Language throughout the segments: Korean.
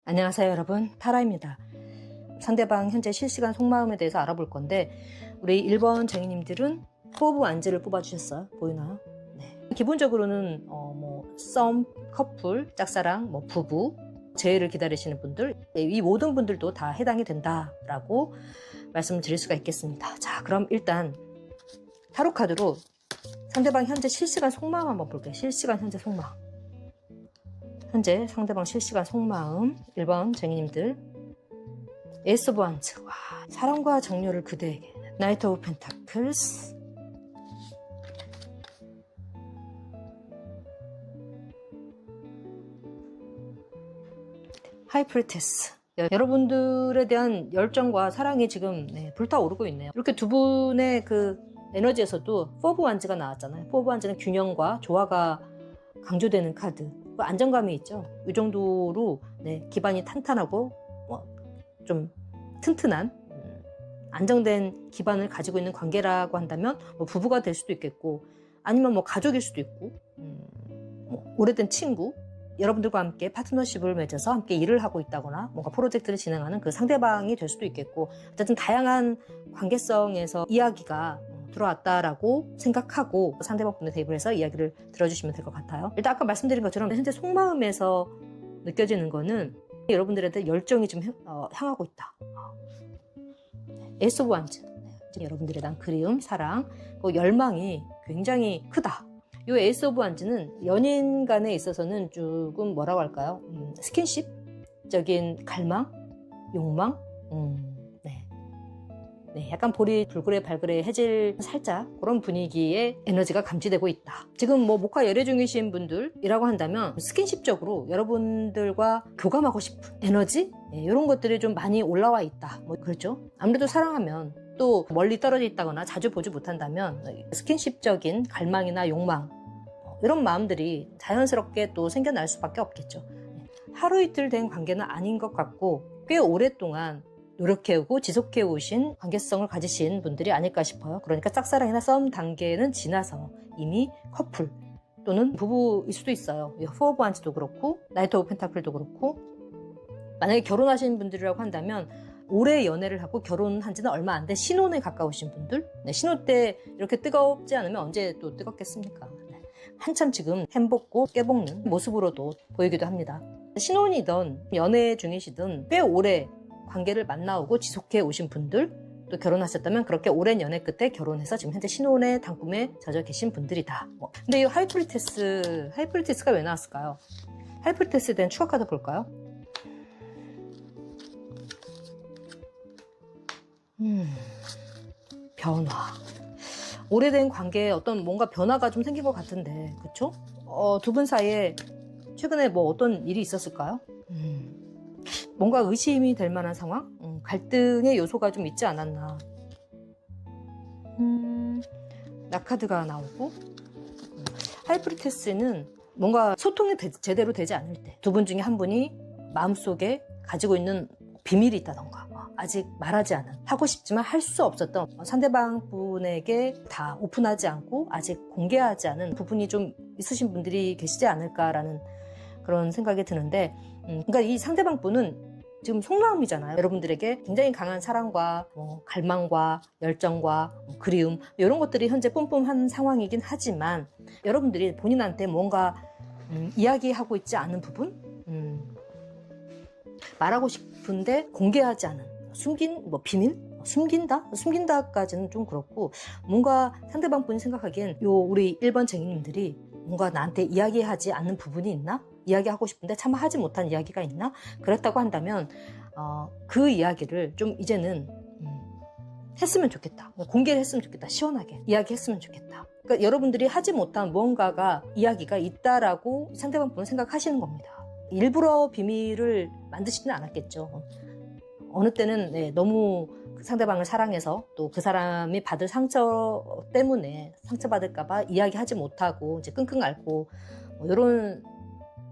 안녕하세요 여러분, 타라입니다. 상대방 현재 실시간 속마음에 대해서 알아볼 건데 우리 1번 쟁이님들은 포브 완즈를 뽑아주셨어요. 보이나요? 네. 기본적으로는 썸, 커플, 짝사랑, 부부, 재회를 기다리시는 분들, 이 모든 분들도 다 해당이 된다라고 말씀을 드릴 수가 있겠습니다. 자, 그럼 일단 타로 카드로 상대방 현재 실시간 속마음 한번 볼게요. 실시간 현재 속마음. 현재 상대방 실시간 속마음 1번 쟁이님들, 에이스 오브 완즈, 와, 사랑과 정열을 그대에게, 나이트 오브 펜타클스, 하이프리테스. 여러분들에 대한 열정과 사랑이 지금 불타오르고 있네요. 이렇게 두 분의 그 에너지에서도 포브 완즈가 나왔잖아요. 포브 완즈는 균형과 조화가 강조되는 카드, 안정감이 있죠. 이 정도로 기반이 탄탄하고 좀 튼튼한 안정된 기반을 가지고 있는 관계라고 한다면 부부가 될 수도 있겠고, 아니면 가족일 수도 있고, 오래된 친구, 여러분들과 함께 파트너십을 맺어서 함께 일을 하고 있다거나 뭔가 프로젝트를 진행하는 그 상대방이 될 수도 있겠고, 어쨌든 다양한 관계성에서 이야기가 들어왔다라고 생각하고 상대방 분의 대입을 해서 이야기를 들어주시면 될 것 같아요. 일단 아까 말씀드린 것처럼 현재 속마음에서 느껴지는 거는 여러분들한테 열정이 좀 향하고 있다. 에이스 오브 완즈, 여러분들에 대한 그리움, 사랑, 열망이 굉장히 크다. 이 에이스 오브 완즈는 연인 간에 있어서는 조금 뭐라고 할까요? 스킨십적인 갈망, 욕망, 약간 볼이 불그레 발그레 해질 살짝 그런 분위기의 에너지가 감지되고 있다. 지금 목화 열애 중이신 분들이라고 한다면 스킨십적으로 여러분들과 교감하고 싶은 에너지? 이런 것들이 좀 많이 올라와 있다. 그렇죠? 아무래도 사랑하면 또 멀리 떨어져 있다거나 자주 보지 못한다면 스킨십적인 갈망이나 욕망, 이런 마음들이 자연스럽게 또 생겨날 수밖에 없겠죠. 하루 이틀 된 관계는 아닌 것 같고 꽤 오랫동안 노력해오고 지속해오신 관계성을 가지신 분들이 아닐까 싶어요. 그러니까 짝사랑이나 썸 단계는 지나서 이미 커플 또는 부부일 수도 있어요. 포 오브 완즈도 그렇고 나이트 오브 펜타클도 그렇고, 만약에 결혼하신 분들이라고 한다면 오래 연애를 하고 결혼한 지는 얼마 안 된 신혼에 가까우신 분들, 신혼 때 이렇게 뜨겁지 않으면 언제 또 뜨겁겠습니까? 한참 지금 햄볶고 깨볶는 모습으로도 보이기도 합니다. 신혼이든 연애 중이시든 꽤 오래 관계를 만나오고 지속해 오신 분들, 또 결혼하셨다면 그렇게 오랜 연애 끝에 결혼해서 지금 현재 신혼의 단꿈에 젖어 계신 분들이다. 근데 이 하이프리테스가 왜 나왔을까요? 하이프리테스에 대한 추가 카드 볼까요? 변화. 오래된 관계에 어떤 뭔가 변화가 좀 생긴 것 같은데, 그쵸? 두 분 사이에 최근에 어떤 일이 있었을까요? 뭔가 의심이 될 만한 상황? 갈등의 요소가 좀 있지 않았나. 나카드가 나오고, 하이프리테스는 뭔가 소통이 제대로 되지 않을 때, 두 분 중에 한 분이 마음속에 가지고 있는 비밀이 있다던가, 아직 말하지 않은, 하고 싶지만 할 수 없었던, 상대방 분에게 다 오픈하지 않고 아직 공개하지 않은 부분이 좀 있으신 분들이 계시지 않을까라는 그런 생각이 드는데, 그러니까 이 상대방 분은 지금 속마음이잖아요. 여러분들에게 굉장히 강한 사랑과 갈망과 열정과 그리움, 이런 것들이 현재 뿜뿜한 상황이긴 하지만 여러분들이 본인한테 뭔가 이야기하고 있지 않은 부분, 말하고 싶은데 공개하지 않은, 숨긴 비밀? 숨긴다까지는 좀 그렇고, 뭔가 상대방 분이 생각하기엔 우리 1번 쟁이님들이 뭔가 나한테 이야기하지 않는 부분이 있나? 이야기하고 싶은데 차마 하지 못한 이야기가 있나? 그렇다고 한다면 그 이야기를 좀 이제는 했으면 좋겠다. 공개를 했으면 좋겠다. 시원하게 이야기했으면 좋겠다. 그러니까 여러분들이 하지 못한 무언가가, 이야기가 있다라고 상대방 분은 생각하시는 겁니다. 일부러 비밀을 만드시지는 않았겠죠. 어느 때는 너무 상대방을 사랑해서 또 그 사람이 받을 상처 때문에 상처받을까봐 이야기하지 못하고 이제 끙끙 앓고 이런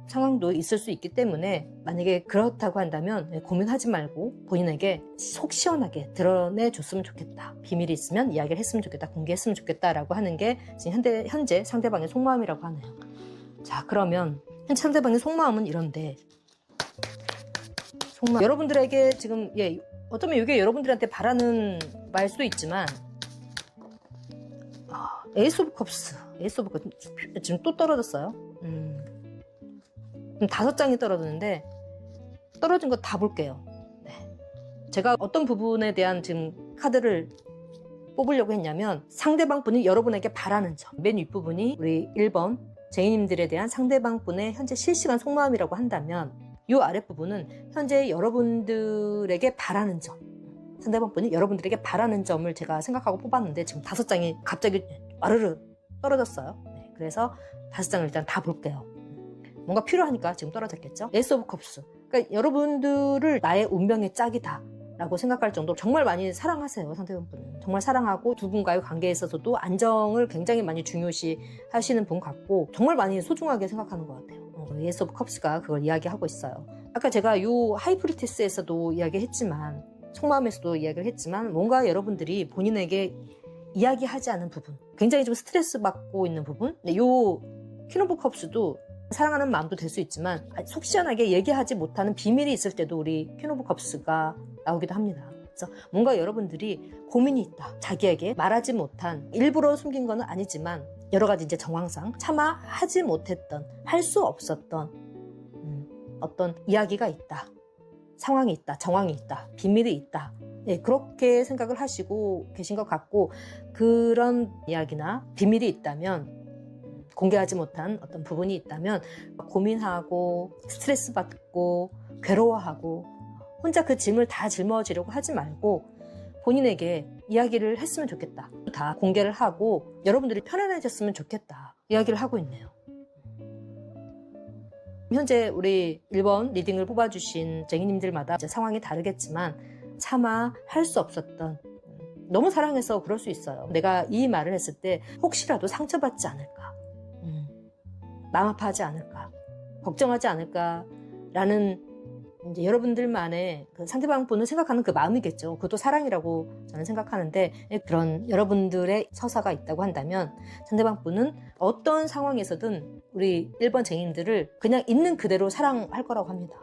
상황도 있을 수 있기 때문에, 만약에 그렇다고 한다면 고민하지 말고 본인에게 속 시원하게 드러내줬으면 좋겠다. 비밀이 있으면 이야기를 했으면 좋겠다. 공개했으면 좋겠다라고 하는 게 지금 현재 상대방의 속마음이라고 하네요. 자, 그러면 현재 상대방의 속마음은 이런데, 속마음. 여러분들에게 지금 어쩌면 이게 여러분들한테 바라는 말 수도 있지만 에이스 오브 컵스 지금 또 떨어졌어요. 5장이 떨어졌는데 떨어진 거 다 볼게요. 네. 제가 어떤 부분에 대한 지금 카드를 뽑으려고 했냐면 상대방 분이 여러분에게 바라는 점. 맨 윗부분이 우리 1번 제이님들에 대한 상대방 분의 현재 실시간 속마음이라고 한다면 이 아랫부분은 현재 여러분들에게 바라는 점. 상대방 분이 여러분들에게 바라는 점을 제가 생각하고 뽑았는데 지금 5장이 갑자기 와르르 떨어졌어요. 네, 그래서 5장을 일단 다 볼게요. 뭔가 필요하니까 지금 떨어졌겠죠. 에이스 오브 컵스. 그러니까 여러분들을 나의 운명의 짝이다 라고 생각할 정도로 정말 많이 사랑하세요. 상대방분은 정말 사랑하고 두 분과의 관계에 있어서도 안정을 굉장히 많이 중요시 하시는 분 같고 정말 많이 소중하게 생각하는 것 같아요. 에이스 오브 컵스가 그걸 이야기하고 있어요. 아까 제가 이 하이프리티스에서도 이야기했지만 속마음에서도 이야기를 했지만 뭔가 여러분들이 본인에게 이야기하지 않은 부분, 굉장히 좀 스트레스 받고 있는 부분. 이 퀸 오브 컵스도 사랑하는 마음도 될 수 있지만 속 시원하게 얘기하지 못하는 비밀이 있을 때도 우리 퀸 오브 컵스가 나오기도 합니다. 그래서 뭔가 여러분들이 고민이 있다. 자기에게 말하지 못한, 일부러 숨긴 건 아니지만 여러 가지 이제 정황상 차마 하지 못했던, 할 수 없었던 어떤 이야기가 있다. 상황이 있다. 정황이 있다. 비밀이 있다. 네, 그렇게 생각을 하시고 계신 것 같고 그런 이야기나 비밀이 있다면 공개하지 못한 어떤 부분이 있다면 고민하고 스트레스 받고 괴로워하고 혼자 그 짐을 다 짊어지려고 하지 말고 본인에게 이야기를 했으면 좋겠다. 다 공개를 하고 여러분들이 편안해졌으면 좋겠다. 이야기를 하고 있네요. 현재 우리 1번 리딩을 뽑아주신 쟁이님들마다 이제 상황이 다르겠지만 차마 할 수 없었던 너무 사랑해서 그럴 수 있어요. 내가 이 말을 했을 때 혹시라도 상처받지 않을까 마음 아파하지 않을까 걱정하지 않을까라는 이제 여러분들만의 그 상대방 분을 생각하는 그 마음이겠죠. 그것도 사랑이라고 저는 생각하는데 그런 여러분들의 서사가 있다고 한다면 상대방 분은 어떤 상황에서든 우리 1번 쟁인들을 그냥 있는 그대로 사랑할 거라고 합니다.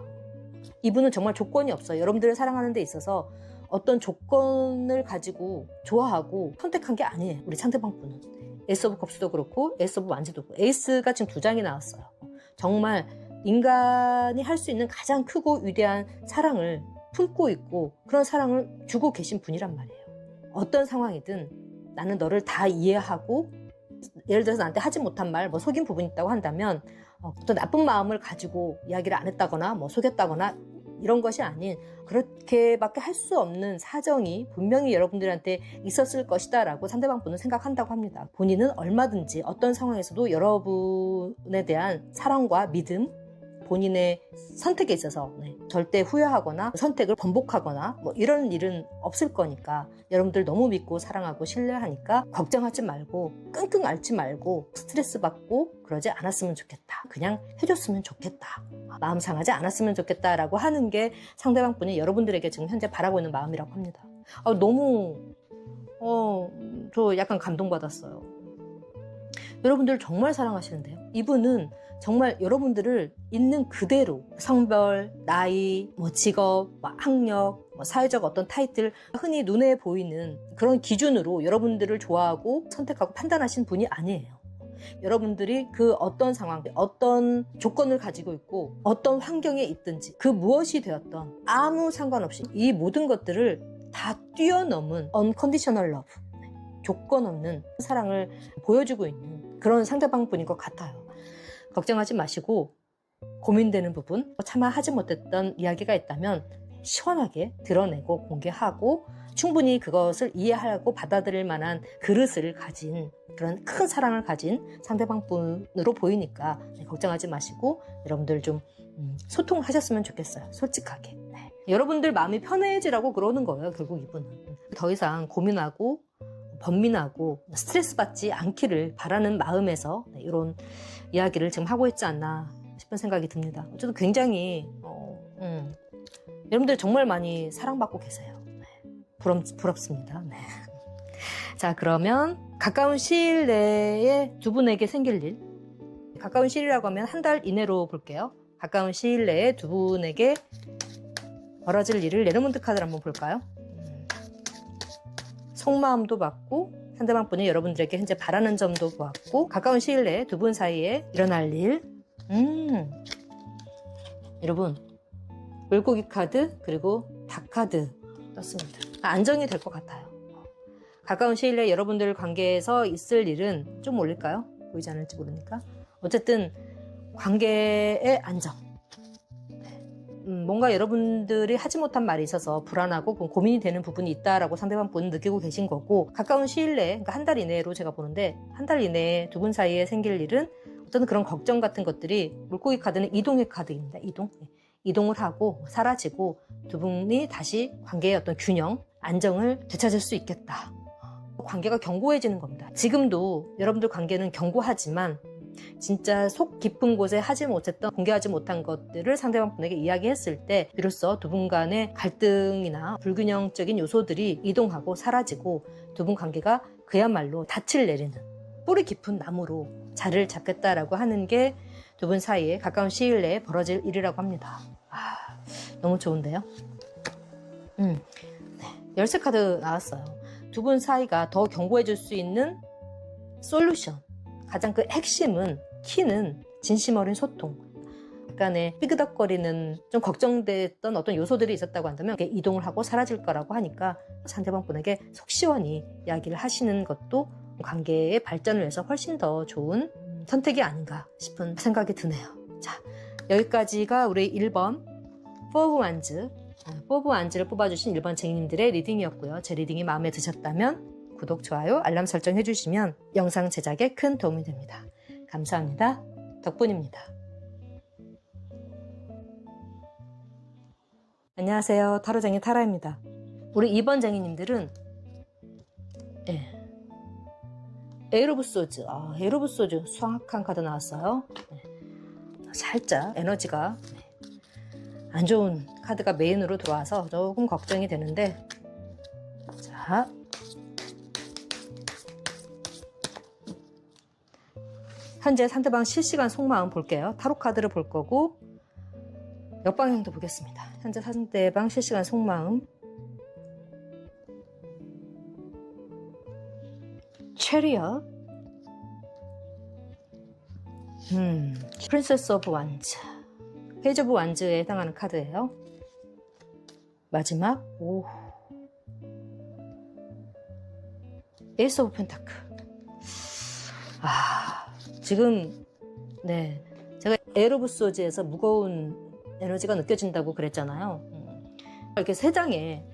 이분은 정말 조건이 없어요. 여러분들을 사랑하는 데 있어서 어떤 조건을 가지고 좋아하고 선택한 게 아니에요. 우리 상대방 분은. 에이스 오브 컵스도 그렇고 에이스 오브 완즈도 그렇고 에이스가 지금 2장이 나왔어요. 정말 인간이 할 수 있는 가장 크고 위대한 사랑을 품고 있고 그런 사랑을 주고 계신 분이란 말이에요. 어떤 상황이든 나는 너를 다 이해하고 예를 들어서 나한테 하지 못한 말, 속인 부분이 있다고 한다면 어떤 나쁜 마음을 가지고 이야기를 안 했다거나 속였다거나 이런 것이 아닌 그렇게밖에 할 수 없는 사정이 분명히 여러분들한테 있었을 것이다 라고 상대방 분은 생각한다고 합니다. 본인은 얼마든지 어떤 상황에서도 여러분에 대한 사랑과 믿음, 본인의 선택에 있어서 절대 후회하거나 선택을 번복하거나 이런 일은 없을 거니까 여러분들 너무 믿고 사랑하고 신뢰하니까 걱정하지 말고 끙끙 앓지 말고 스트레스 받고 그러지 않았으면 좋겠다. 그냥 해줬으면 좋겠다. 마음 상하지 않았으면 좋겠다 라고 하는 게 상대방 분이 여러분들에게 지금 현재 바라고 있는 마음이라고 합니다. 너무 저 약간 감동받았어요. 여러분들 정말 사랑하시는데요. 이분은 정말 여러분들을 있는 그대로 성별, 나이, 직업, 학력, 사회적 어떤 타이틀, 흔히 눈에 보이는 그런 기준으로 여러분들을 좋아하고 선택하고 판단하신 분이 아니에요. 여러분들이 그 어떤 상황, 어떤 조건을 가지고 있고 어떤 환경에 있든지 그 무엇이 되었던 아무 상관없이 이 모든 것들을 다 뛰어넘은 unconditional love, 조건 없는 사랑을 보여주고 있는 그런 상대방 분인 것 같아요. 걱정하지 마시고 고민되는 부분, 차마 하지 못했던 이야기가 있다면 시원하게 드러내고 공개하고 충분히 그것을 이해하고 받아들일 만한 그릇을 가진 그런 큰 사랑을 가진 상대방 분으로 보이니까 걱정하지 마시고 여러분들 좀 소통하셨으면 좋겠어요. 솔직하게. 여러분들 마음이 편해지라고 그러는 거예요. 결국 이분은. 더 이상 고민하고 번민하고 스트레스 받지 않기를 바라는 마음에서 이런 이야기를 지금 하고 있지 않나 싶은 생각이 듭니다. 어쨌든 굉장히 여러분들 정말 많이 사랑받고 계세요. 부럽습니다. 네. 자, 그러면 가까운 시일 내에 두 분에게 생길 일, 가까운 시일이라고 하면 한 달 이내로 볼게요. 가까운 시일 내에 두 분에게 벌어질 일을 레노몬드 카드를 한번 볼까요? 속마음도 봤고 상대방 분이 여러분들에게 현재 바라는 점도 보았고 가까운 시일 내에 두 분 사이에 일어날 일. 여러분 물고기 카드 그리고 닭 카드 떴습니다. 안정이 될 것 같아요. 가까운 시일 내에 여러분들 관계에서 있을 일은 좀 올릴까요? 보이지 않을지 모르니까 어쨌든 관계의 안정. 뭔가 여러분들이 하지 못한 말이 있어서 불안하고 고민이 되는 부분이 있다라고 상대방 분은 느끼고 계신 거고 가까운 시일 내에 그러니까 한 달 이내로 제가 보는데 한 달 이내에 두 분 사이에 생길 일은 어떤 그런 걱정 같은 것들이 물고기 카드는 이동의 카드입니다. 이동을 하고 사라지고 두 분이 다시 관계의 어떤 균형, 안정을 되찾을 수 있겠다. 관계가 견고해지는 겁니다. 지금도 여러분들 관계는 견고하지만 진짜 속 깊은 곳에 하지 못했던 공개하지 못한 것들을 상대방 분에게 이야기했을 때 비로소 두 분 간의 갈등이나 불균형적인 요소들이 이동하고 사라지고 두 분 관계가 그야말로 닻을 내리는 뿌리 깊은 나무로 자리를 잡겠다라고 하는 게 두 분 사이에 가까운 시일 내에 벌어질 일이라고 합니다. 너무 좋은데요? 네, 열쇠 카드 나왔어요. 두 분 사이가 더 견고해질 수 있는 솔루션, 가장 그 핵심은 키는 진심 어린 소통. 약간의 삐그덕거리는 좀 걱정됐던 어떤 요소들이 있었다고 한다면 이동을 하고 사라질 거라고 하니까 상대방 분에게 속 시원히 이야기를 하시는 것도 관계의 발전을 위해서 훨씬 더 좋은 선택이 아닌가 싶은 생각이 드네요. 자, 여기까지가 우리 1번 포브 완즈를 뽑아주신 1번 쟁이님들의 리딩이었고요. 제 리딩이 마음에 드셨다면 구독, 좋아요, 알람 설정 해주시면 영상 제작에 큰 도움이 됩니다. 감사합니다. 덕분입니다. 안녕하세요. 타로쟁이 타라입니다. 우리 2번 쟁이님들은 에이러 오브 소즈. 에이러 오브 소즈 수학한 카드 나왔어요. 살짝 에너지가 안 좋은 카드가 메인으로 들어와서 조금 걱정이 되는데, 자, 현재 상대방 실시간 속마음 볼게요. 타로 카드를 볼 거고 역방향도 보겠습니다. 현재 상대방 실시간 속마음. 체리엇, 프린세스 오브 완즈, 페이지 오브 완즈에 해당하는 카드예요. 마지막 에이스 오브 펜타클. 지금 제가 에이러 오브 소즈에서 무거운 에너지가 느껴진다고 그랬잖아요. 이렇게 세 장에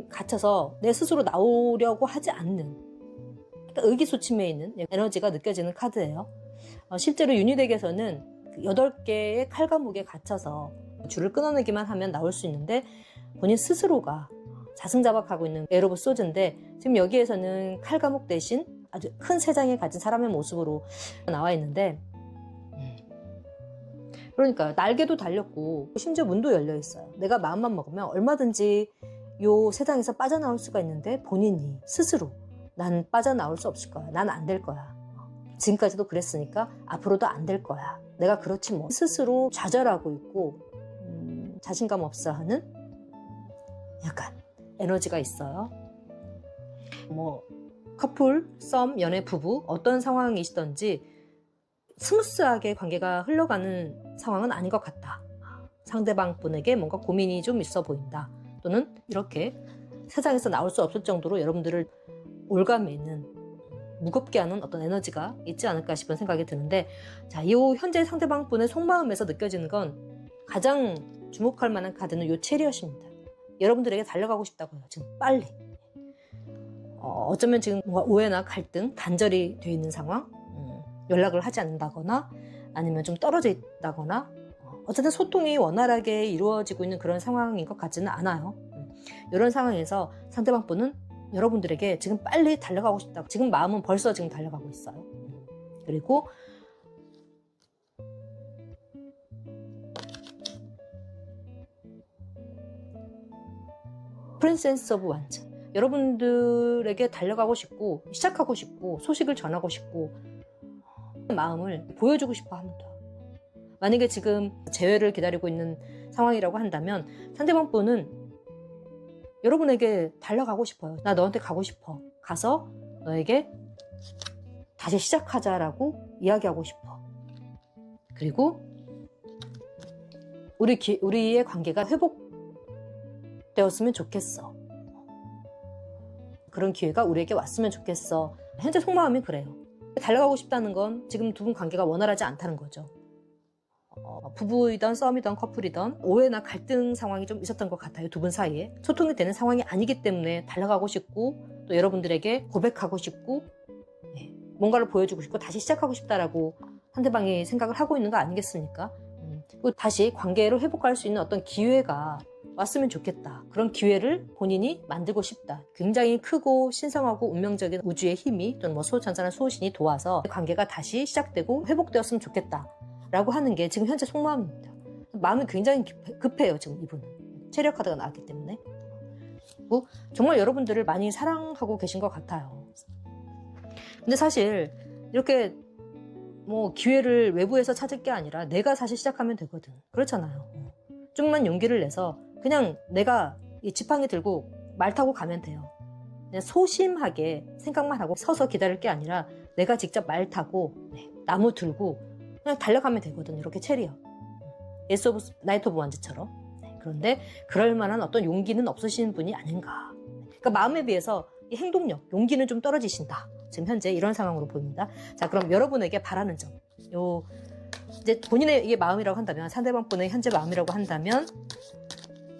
갇혀서 내 스스로 나오려고 하지 않는 의기소침해 있는 에너지가 느껴지는 카드예요. 실제로 유니덱에서는 8개의 칼과목에 갇혀서 줄을 끊어내기만 하면 나올 수 있는데 본인 스스로가 자승자박하고 있는 에이러 오브 소즈인데 지금 여기에서는 칼과목 대신 아주 큰 세 장에 가진 사람의 모습으로 나와 있는데, 그러니까 날개도 달렸고 심지어 문도 열려 있어요. 내가 마음만 먹으면 얼마든지 요 세상에서 빠져나올 수가 있는데 본인이 스스로 난 빠져나올 수 없을 거야. 난 안 될 거야. 지금까지도 그랬으니까 앞으로도 안 될 거야. 내가 그렇지 뭐. 스스로 좌절하고 있고 자신감 없어 하는 약간 에너지가 있어요. 뭐 커플, 썸, 연애, 부부 어떤 상황이시던지 스무스하게 관계가 흘러가는 상황은 아닌 것 같다. 상대방 분에게 뭔가 고민이 좀 있어 보인다. 또는 이렇게 세상에서 나올 수 없을 정도로 여러분들을 올가매는, 무겁게 하는 어떤 에너지가 있지 않을까 싶은 생각이 드는데, 자, 이 현재 상대방 분의 속마음에서 느껴지는 건 가장 주목할 만한 카드는 이 체리엇입니다. 여러분들에게 달려가고 싶다고요. 지금 빨리. 어쩌면 지금 뭔가 오해나 갈등, 단절이 되어 있는 상황, 연락을 하지 않는다거나 아니면 좀 떨어져 있다거나, 어쨌든 소통이 원활하게 이루어지고 있는 그런 상황인 것 같지는 않아요. 이런 상황에서 상대방 분은 여러분들에게 지금 빨리 달려가고 싶다고, 지금 마음은 벌써 지금 달려가고 있어요. 그리고 프린세스 오브 완즈, 여러분들에게 달려가고 싶고 시작하고 싶고 소식을 전하고 싶고 마음을 보여주고 싶어 합니다. 만약에 지금 재회를 기다리고 있는 상황이라고 한다면 상대방 분은 여러분에게 달려가고 싶어요. 나 너한테 가고 싶어. 가서 너에게 다시 시작하자라고 이야기하고 싶어. 그리고 우리의 관계가 회복되었으면 좋겠어. 그런 기회가 우리에게 왔으면 좋겠어. 현재 속마음이 그래요. 달려가고 싶다는 건 지금 두 분 관계가 원활하지 않다는 거죠. 부부이던 썸이던 커플이던 오해나 갈등 상황이 좀 있었던 것 같아요. 두 분 사이에 소통이 되는 상황이 아니기 때문에 달려가고 싶고 또 여러분들에게 고백하고 싶고 뭔가를 보여주고 싶고 다시 시작하고 싶다라고 상대방이 생각을 하고 있는 거 아니겠습니까? 그리고 다시 관계를 회복할 수 있는 어떤 기회가 왔으면 좋겠다. 그런 기회를 본인이 만들고 싶다. 굉장히 크고 신성하고 운명적인 우주의 힘이 또는 뭐 수호천사나 수호신이 도와서 관계가 다시 시작되고 회복되었으면 좋겠다 라고 하는 게 지금 현재 속마음입니다. 마음이 굉장히 급해요. 지금 이분은 체력 카드가 나왔기 때문에. 그리고 정말 여러분들을 많이 사랑하고 계신 것 같아요. 근데 사실 이렇게 뭐 기회를 외부에서 찾을 게 아니라 내가 사실 시작하면 되거든. 그렇잖아요. 좀만 용기를 내서 그냥 내가 이 지팡이 들고 말 타고 가면 돼요. 그냥 소심하게 생각만 하고 서서 기다릴 게 아니라 내가 직접 말 타고 나무 들고 그냥 달려가면 되거든. 이렇게 체리어. 예스 오브 나이트 오브 원즈처럼. 그런데 그럴 만한 어떤 용기는 없으신 분이 아닌가. 그러니까 마음에 비해서 이 행동력, 용기는 좀 떨어지신다. 지금 현재 이런 상황으로 보입니다. 자, 그럼 여러분에게 바라는 점. 이제 본인의 이게 마음이라고 한다면, 상대방 분의 현재 마음이라고 한다면,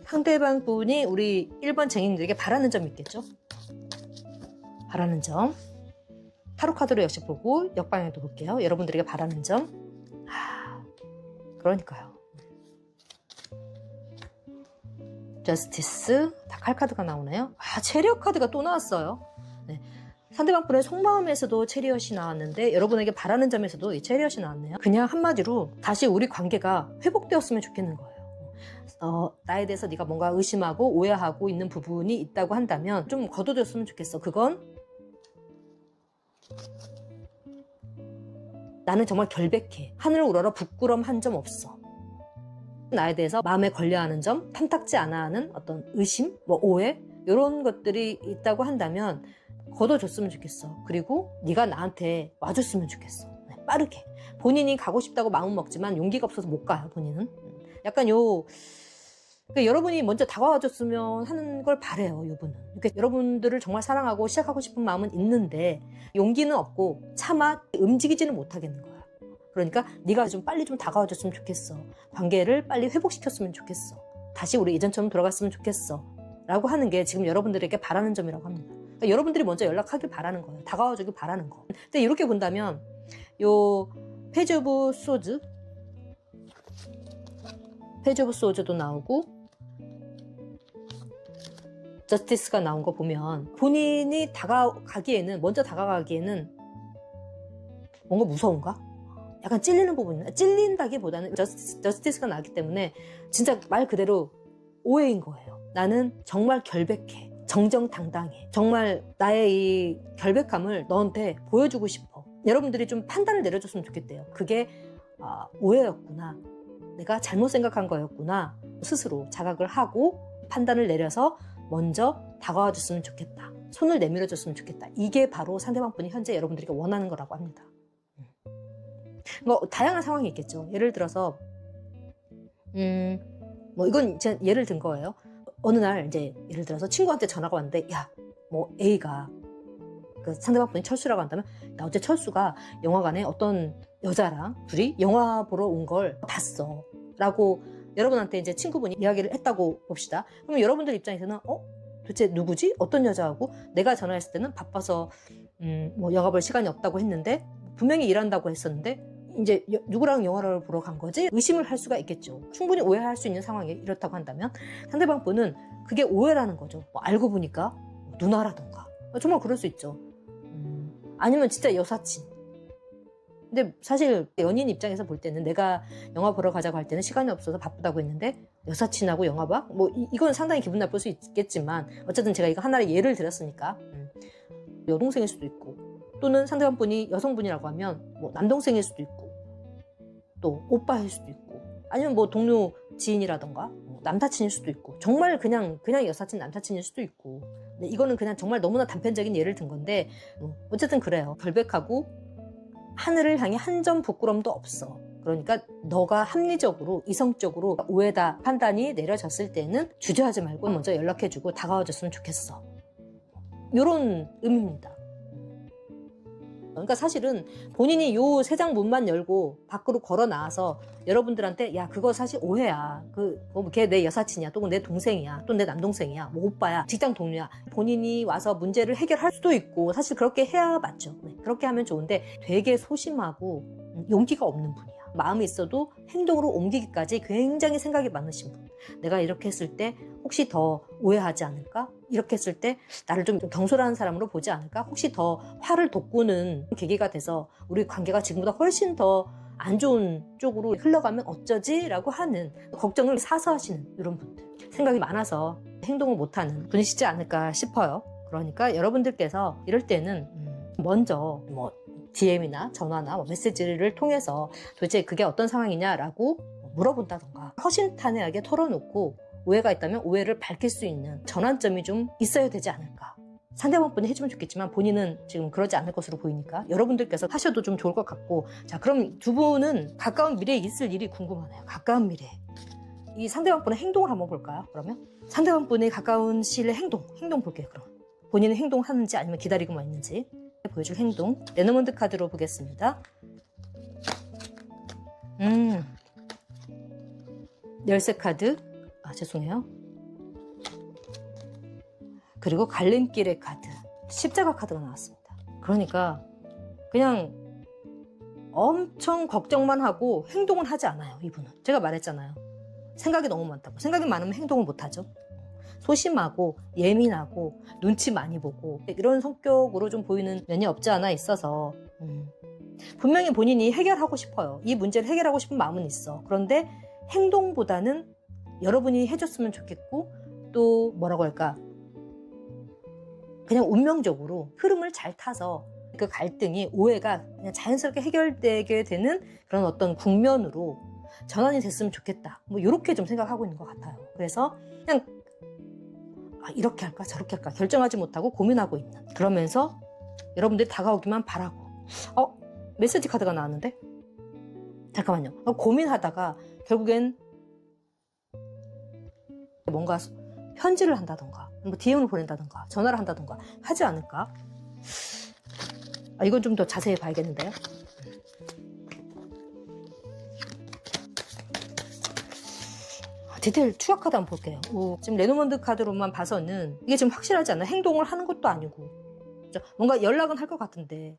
상대방 분이 우리 1번 쟁인들에게 바라는 점이 있겠죠? 바라는 점. 타로 카드로 역시 보고 역방향도 볼게요. 여러분들에게 바라는 점. 그러니까요. 저스티스. 다 칼카드가 나오네요. 체리엇 카드가 또 나왔어요. 네. 상대방 분의 속마음에서도 체리엇이 나왔는데 여러분에게 바라는 점에서도 이 체리엇이 나왔네요. 그냥 한마디로 다시 우리 관계가 회복되었으면 좋겠는 거예요. 나에 대해서 네가 뭔가 의심하고 오해하고 있는 부분이 있다고 한다면 좀 거둬줬으면 좋겠어. 그건 나는 정말 결백해. 하늘 우러러 부끄럼 한 점 없어. 나에 대해서 마음에 걸려하는 점, 탐탁지 않아 하는 어떤 의심, 뭐 오해 이런 것들이 있다고 한다면 걷어줬으면 좋겠어. 그리고 네가 나한테 와줬으면 좋겠어. 빠르게. 본인이 가고 싶다고 마음 먹지만 용기가 없어서 못 가요. 본인은. 약간 그러니까 여러분이 먼저 다가와줬으면 하는 걸 바래요. 이분은. 그러니까 여러분들을 정말 사랑하고 시작하고 싶은 마음은 있는데 용기는 없고 차마 움직이지는 못하겠는 거야. 그러니까 네가 좀 빨리 좀 다가와줬으면 좋겠어. 관계를 빨리 회복시켰으면 좋겠어. 다시 우리 예전처럼 돌아갔으면 좋겠어. 라고 하는 게 지금 여러분들에게 바라는 점이라고 합니다. 그러니까 여러분들이 먼저 연락하길 바라는 거예요. 다가와주길 바라는 거. 근데 이렇게 본다면 요 페이지 오브 소즈 도 나오고 저스티스가 나온 거 보면 본인이 먼저 다가가기에는 뭔가 무서운가? 약간 찔리는 부분이 찔린다기보다는 저스티스가 나왔기 때문에 진짜 말 그대로 오해인 거예요. 나는 정말 결백해. 정정당당해. 정말 나의 이 결백함을 너한테 보여주고 싶어. 여러분들이 좀 판단을 내려줬으면 좋겠대요. 그게 오해였구나. 내가 잘못 생각한 거였구나. 스스로 자각을 하고 판단을 내려서 먼저 다가와 줬으면 좋겠다. 손을 내밀어 줬으면 좋겠다. 이게 바로 상대방 분이 현재 여러분들에게 원하는 거라고 합니다. 뭐 다양한 상황이 있겠죠. 예를 들어서 뭐 이건 제가 예를 든 거예요. 어느 날 이제 예를 들어서 친구한테 전화가 왔는데 뭐 A가 그 상대방 분이 철수라고 한다면 어제 철수가 영화관에 어떤 여자랑 둘이 영화 보러 온 걸 봤어 라고 여러분한테 이제 친구분이 이야기를 했다고 봅시다. 그럼 여러분들 입장에서는 도대체 누구지? 어떤 여자하고 내가 전화했을 때는 바빠서 뭐 영화 볼 시간이 없다고 했는데 분명히 일한다고 했었는데 이제 누구랑 영화를 보러 간 거지? 의심을 할 수가 있겠죠. 충분히 오해할 수 있는 상황이 이렇다고 한다면 상대방 분은 그게 오해라는 거죠. 뭐 알고 보니까 누나라던가 정말 그럴 수 있죠. 아니면 진짜 여사친. 근데 사실 연인 입장에서 볼 때는 내가 영화 보러 가자고 할 때는 시간이 없어서 바쁘다고 했는데 여사친하고 영화 봐? 뭐 이건 상당히 기분 나쁠 수 있겠지만 어쨌든 제가 이거 하나의 예를 들었으니까 여동생일 수도 있고 또는 상대방 분이 여성분이라고 하면 뭐 남동생일 수도 있고 또 오빠일 수도 있고 아니면 뭐 동료 지인이라던가 남사친일 수도 있고 정말 그냥 여사친 남사친일 수도 있고 근데 이거는 그냥 정말 너무나 단편적인 예를 든 건데 어쨌든 그래요. 결백하고 하늘을 향해 한 점 부끄럼도 없어. 그러니까 너가 합리적으로 이성적으로 오해다 판단이 내려졌을 때는 주저하지 말고 먼저 연락해주고 다가와줬으면 좋겠어. 이런 의미입니다. 그러니까 사실은 본인이 요 세 장 문만 열고 밖으로 걸어 나와서 여러분들한테 야 그거 사실 오해야. 걔 내 여사친이야, 또는 내 동생이야, 또는 내 남동생이야, 뭐 오빠야, 직장 동료야. 본인이 와서 문제를 해결할 수도 있고 사실 그렇게 해야 맞죠. 네, 그렇게 하면 좋은데 되게 소심하고 용기가 없는 분이야. 마음이 있어도 행동으로 옮기기까지 굉장히 생각이 많으신 분. 내가 이렇게 했을 때 혹시 더 오해하지 않을까? 이렇게 했을 때 나를 좀 경솔한 사람으로 보지 않을까? 혹시 더 화를 돋구는 계기가 돼서 우리 관계가 지금보다 훨씬 더 안 좋은 쪽으로 흘러가면 어쩌지? 라고 하는 걱정을 사서 하시는 이런 분들. 생각이 많아서 행동을 못하는 분이시지 않을까 싶어요. 그러니까 여러분들께서 이럴 때는 먼저 DM이나 전화나 메시지를 통해서 도대체 그게 어떤 상황이냐라고 물어본다던가 허심탄회하게 털어놓고 오해가 있다면 오해를 밝힐 수 있는 전환점이 좀 있어야 되지 않을까. 상대방 분이 해주면 좋겠지만 본인은 지금 그러지 않을 것으로 보이니까 여러분들께서 하셔도 좀 좋을 것 같고. 자, 그럼 두 분은 가까운 미래에 있을 일이 궁금하네요. 가까운 미래. 이 상대방 분의 행동을 한번 볼까요? 그러면 상대방 분의 가까운 시일의 행동 볼게요. 그럼 본인은 행동하는지 아니면 기다리고만 있는지 보여줄 행동. 레노먼드 카드로 보겠습니다. 열쇠 카드. 죄송해요. 그리고 갈림길의 카드. 십자가 카드가 나왔습니다. 그러니까 그냥 엄청 걱정만 하고 행동은 하지 않아요. 이분은. 제가 말했잖아요. 생각이 너무 많다고. 생각이 많으면 행동을 못하죠. 소심하고 예민하고 눈치 많이 보고 이런 성격으로 좀 보이는 면이 없지 않아 있어서 분명히 본인이 해결하고 싶어요. 이 문제를 해결하고 싶은 마음은 있어. 그런데 행동보다는 여러분이 해줬으면 좋겠고 또 뭐라고 할까 그냥 운명적으로 흐름을 잘 타서 그 갈등이 오해가 그냥 자연스럽게 해결되게 되는 그런 어떤 국면으로 전환이 됐으면 좋겠다. 뭐 이렇게 좀 생각하고 있는 것 같아요. 그래서 그냥 이렇게 할까 저렇게 할까 결정하지 못하고 고민하고 있는. 그러면서 여러분들이 다가오기만 바라고. 메시지 카드가 나왔는데 잠깐만요. 고민하다가 결국엔 뭔가 편지를 한다던가 뭐 DM을 보낸다던가 전화를 한다던가 하지 않을까? 이건 좀 더 자세히 봐야겠는데요. 디테일 추가 카드 한번 볼게요. 지금 레노먼드 카드로만 봐서는 이게 지금 확실하지 않아요. 행동을 하는 것도 아니고 뭔가 연락은 할 것 같은데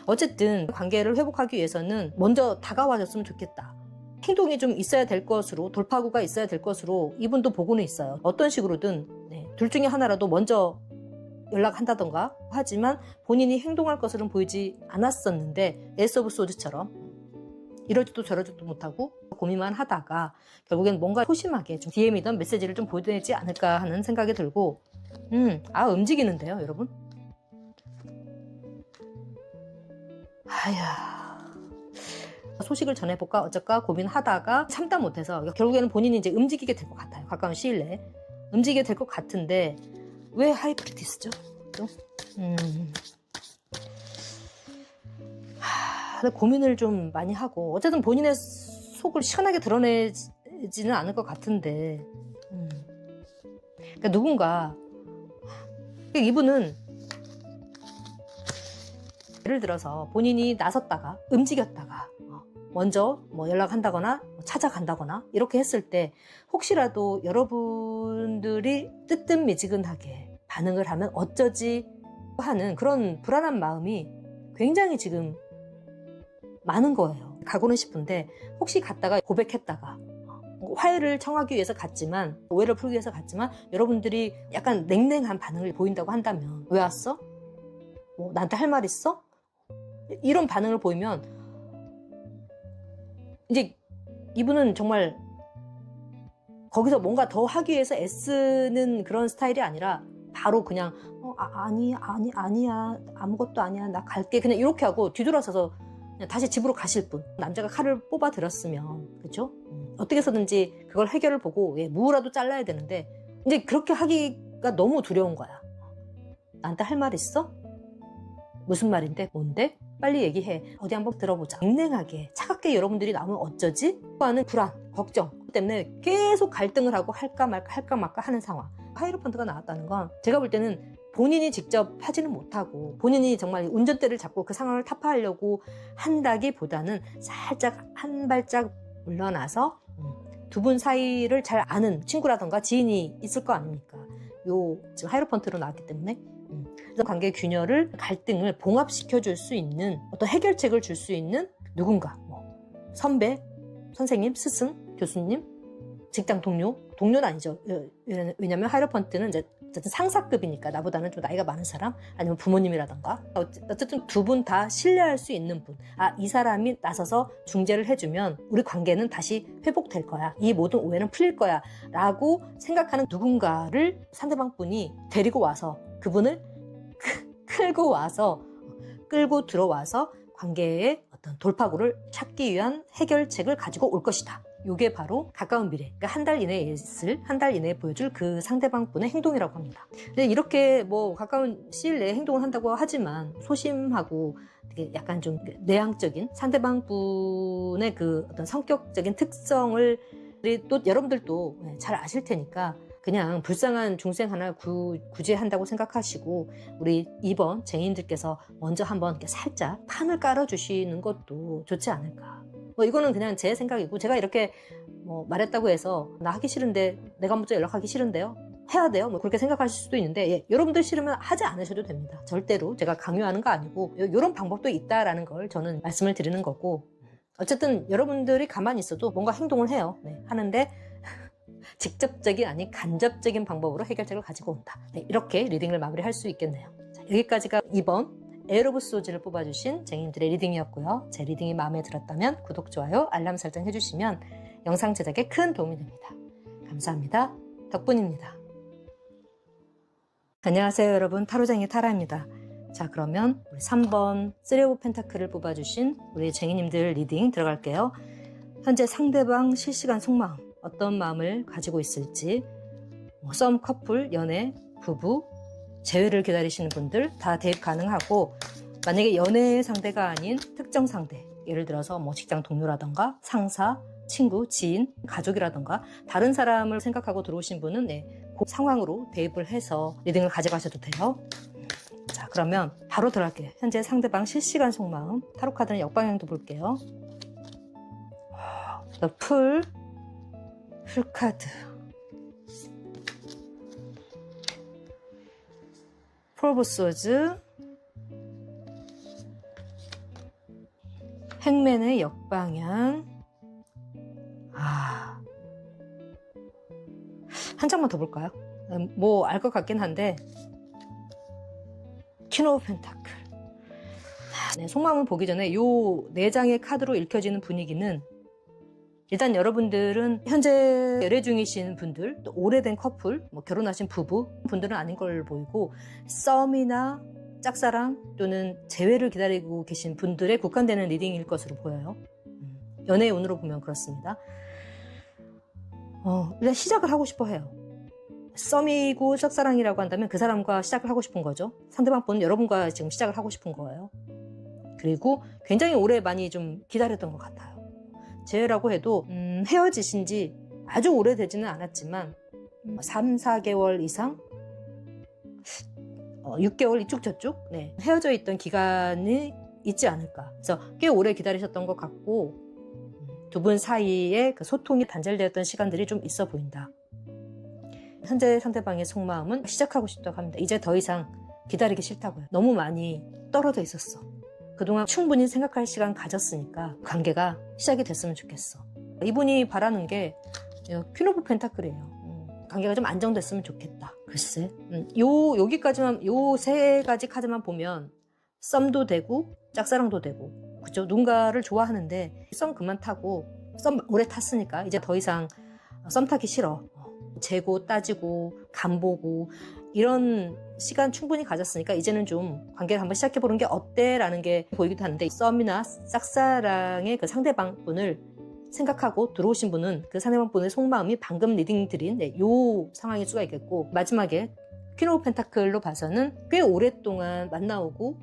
어쨌든 관계를 회복하기 위해서는 먼저 다가와줬으면 좋겠다. 행동이 좀 있어야 될 것으로 돌파구가 있어야 될 것으로 이분도 보고는 있어요. 어떤 식으로든 둘 중에 하나라도 먼저 연락한다던가 하지만 본인이 행동할 것으로는 보이지 않았었는데 에이스 오브 소드처럼 이러지도 저러지도 못하고 고민만 하다가 결국엔 뭔가 소심하게 좀 DM이든 메시지를 좀 보내지 않을까 하는 생각이 들고 움직이는데요 여러분. 소식을 전해볼까 어쩔까 고민하다가 참다 못해서 결국에는 본인이 이제 움직이게 될 것 같아요. 가까운 시일 내에 움직이게 될 것 같은데 왜 하이프리티스죠? 또? 고민을 좀 많이 하고 어쨌든 본인의 속을 시원하게 드러내지는 않을 것 같은데 그러니까 누군가 이분은 예를 들어서 본인이 나섰다가 움직였다가 먼저 연락한다거나 찾아간다거나 이렇게 했을 때 혹시라도 여러분들이 뜨뜻미지근하게 반응을 하면 어쩌지 하는 그런 불안한 마음이 굉장히 지금 많은 거예요. 가고는 싶은데 혹시 갔다가 고백했다가 화해를 청하기 위해서 갔지만 오해를 풀기 위해서 갔지만 여러분들이 약간 냉랭한 반응을 보인다고 한다면 왜 왔어? 나한테 할 말 있어? 이런 반응을 보이면 이제 이분은 정말 거기서 뭔가 더 하기 위해서 애쓰는 그런 스타일이 아니라 바로 그냥 아니야 아무것도 아니야 나 갈게 그냥 이렇게 하고 뒤돌아서서 그냥 다시 집으로 가실 분. 남자가 칼을 뽑아 들었으면, 그죠? 어떻게 해서든지 그걸 해결을 보고, 무라도 잘라야 되는데, 이제 그렇게 하기가 너무 두려운 거야. 나한테 할 말 있어? 무슨 말인데? 뭔데? 빨리 얘기해. 어디 한번 들어보자. 냉랭하게, 차갑게 여러분들이 나오면 어쩌지? 하는 불안, 걱정 때문에 계속 갈등을 하고 할까 말까 하는 상황. 하이로펀트가 나왔다는 건 제가 볼 때는 본인이 직접 하지는 못하고 본인이 정말 운전대를 잡고 그 상황을 타파하려고 한다기보다는 살짝 한 발짝 물러나서 두 분 사이를 잘 아는 친구라던가 지인이 있을 거 아닙니까? 지금 하이로펀트로 나왔기 때문에 그래서 관계 균열을 갈등을 봉합시켜 줄 수 있는 어떤 해결책을 줄 수 있는 누군가 선배, 선생님, 스승, 교수님, 직장 동료는 아니죠. 왜냐면 하이로펀트는 이제 어쨌든 상사급이니까 나보다는 좀 나이가 많은 사람 아니면 부모님이라던가 어쨌든 두 분 다 신뢰할 수 있는 분. 이 사람이 나서서 중재를 해주면 우리 관계는 다시 회복될 거야. 이 모든 오해는 풀릴 거야 라고 생각하는 누군가를 상대방 분이 데리고 와서 그분을 끌고 들어와서 관계의 어떤 돌파구를 찾기 위한 해결책을 가지고 올 것이다. 이게 바로 가까운 미래, 그러니까 한 달 이내에 보여줄 그 상대방 분의 행동이라고 합니다. 근데 이렇게 가까운 시일 내에 행동을 한다고 하지만 소심하고 되게 약간 좀 내향적인 상대방 분의 그 어떤 성격적인 특성을 또 여러분들도 잘 아실 테니까 그냥 불쌍한 중생 하나 구제한다고 생각하시고 우리 2번 쟁인들께서 먼저 한번 이렇게 살짝 판을 깔아주시는 것도 좋지 않을까. 이거는 그냥 제 생각이고 제가 이렇게 말했다고 해서 나 하기 싫은데 내가 먼저 연락하기 싫은데요? 해야 돼요? 그렇게 생각하실 수도 있는데 여러분들 싫으면 하지 않으셔도 됩니다. 절대로 제가 강요하는 거 아니고 이런 방법도 있다라는 걸 저는 말씀을 드리는 거고 어쨌든 여러분들이 가만히 있어도 뭔가 행동을 해요. 하는데 직접적인 아닌 간접적인 방법으로 해결책을 가지고 온다. 이렇게 리딩을 마무리할 수 있겠네요. 자, 여기까지가 2번 에어 오브 소즈를 뽑아주신 쟁인들의 리딩이었고요. 제 리딩이 마음에 들었다면 구독, 좋아요, 알람 설정 해주시면 영상 제작에 큰 도움이 됩니다. 감사합니다. 덕분입니다. 안녕하세요 여러분, 타로쟁이 타라입니다. 자, 그러면 우리 3번 3 오브 펜타클을 뽑아주신 우리 쟁이님들 리딩 들어갈게요. 현재 상대방 실시간 속마음, 어떤 마음을 가지고 있을지, 썸, 커플, 연애, 부부, 재회를 기다리시는 분들 다 대입 가능하고, 만약에 연애의 상대가 아닌 특정 상대, 예를 들어서 직장 동료라던가 상사, 친구, 지인, 가족이라던가 다른 사람을 생각하고 들어오신 분은 그 상황으로 대입을 해서 리딩을 가져가셔도 돼요. 자, 그러면 바로 들어갈게요. 현재 상대방 실시간 속마음, 타로 카드는 역방향도 볼게요. 풀카드, 폴 오브 소즈, 행맨의 역방향. 한 장만 더 볼까요? 알 것 같긴 한데 퀸 오브 펜타클. 속마음을 보기 전에 요 4장의 카드로 읽혀지는 분위기는 일단 여러분들은 현재 열애 중이신 분들, 또 오래된 커플, 결혼하신 부부 분들은 아닌 걸 보이고 썸이나 짝사랑 또는 재회를 기다리고 계신 분들에 국한되는 리딩일 것으로 보여요. 연애의 운으로 보면 그렇습니다. 일단 시작을 하고 싶어 해요. 썸이고 짝사랑이라고 한다면 그 사람과 시작을 하고 싶은 거죠. 상대방 분은 여러분과 지금 시작을 하고 싶은 거예요. 그리고 굉장히 오래 많이 좀 기다렸던 것 같아요. 재회라고 해도 헤어지신 지 아주 오래되지는 않았지만 3, 4개월 이상? 6개월 이쪽 저쪽? 헤어져 있던 기간이 있지 않을까. 그래서 꽤 오래 기다리셨던 것 같고 두 분 사이에 그 소통이 단절되었던 시간들이 좀 있어 보인다. 현재 상대방의 속마음은 시작하고 싶다고 합니다. 이제 더 이상 기다리기 싫다고요. 너무 많이 떨어져 있었어. 그동안 충분히 생각할 시간 가졌으니까 관계가 시작이 됐으면 좋겠어. 이분이 바라는 게 퀸 오브 펜타클이에요. 관계가 좀 안정됐으면 좋겠다. 글쎄, 여기까지만, 요 3가지 카드만 보면 썸도 되고 짝사랑도 되고, 그죠? 누군가를 좋아하는데 썸 그만 타고, 썸 오래 탔으니까 이제 더 이상 썸 타기 싫어. 재고 따지고 간보고 이런 시간 충분히 가졌으니까 이제는 좀 관계를 한번 시작해보는 게 어때? 라는 게 보이기도 하는데 썸이나 짝사랑의 그 상대방 분을 생각하고 들어오신 분은 그 상대방 분의 속마음이 방금 리딩 드린 요 상황일 수가 있겠고, 마지막에 퀸 오브 펜타클로 봐서는 꽤 오랫동안 만나오고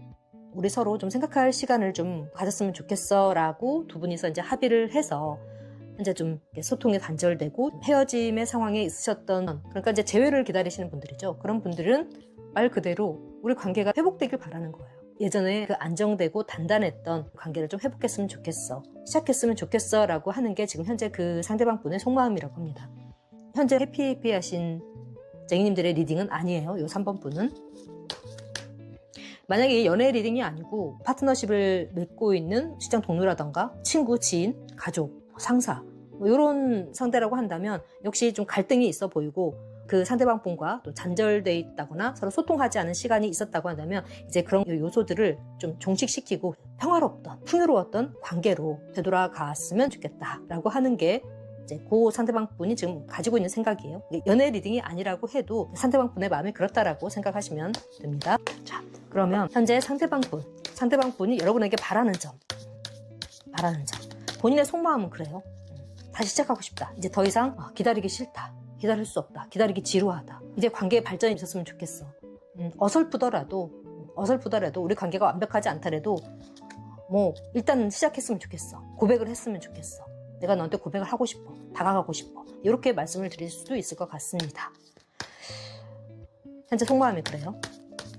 우리 서로 좀 생각할 시간을 좀 가졌으면 좋겠어 라고 두 분이서 이제 합의를 해서 현재 좀 소통이 단절되고 헤어짐의 상황에 있으셨던, 그러니까 이제 재회를 기다리시는 분들이죠. 그런 분들은 말 그대로 우리 관계가 회복되길 바라는 거예요. 예전에 그 안정되고 단단했던 관계를 좀 회복했으면 좋겠어, 시작했으면 좋겠어 라고 하는 게 지금 현재 그 상대방 분의 속마음이라고 합니다. 현재 해피해피하신 쟁이님들의 리딩은 아니에요. 요 3번 분은. 만약에 연애 리딩이 아니고 파트너십을 맺고 있는 직장 동료라던가 친구, 지인, 가족, 상사 이런 상대라고 한다면 역시 좀 갈등이 있어 보이고 그 상대방 분과 또 단절돼 있다거나 서로 소통하지 않은 시간이 있었다고 한다면 이제 그런 요소들을 좀 종식시키고 평화롭던 풍요로웠던 관계로 되돌아갔으면 좋겠다라고 하는 게 이제 그 상대방 분이 지금 가지고 있는 생각이에요. 연애 리딩이 아니라고 해도 상대방 분의 마음이 그렇다라고 생각하시면 됩니다. 자, 그러면 현재 상대방 분이 여러분에게 바라는 점, 본인의 속마음은 그래요. 다시 시작하고 싶다. 이제 더 이상 기다리기 싫다. 기다릴 수 없다. 기다리기 지루하다. 이제 관계에 발전이 있었으면 좋겠어. 어설프더라도 우리 관계가 완벽하지 않더라도 뭐 일단 시작했으면 좋겠어. 고백을 했으면 좋겠어. 내가 너한테 고백을 하고 싶어. 다가가고 싶어. 이렇게 말씀을 드릴 수도 있을 것 같습니다. 현재 속마음이 그래요.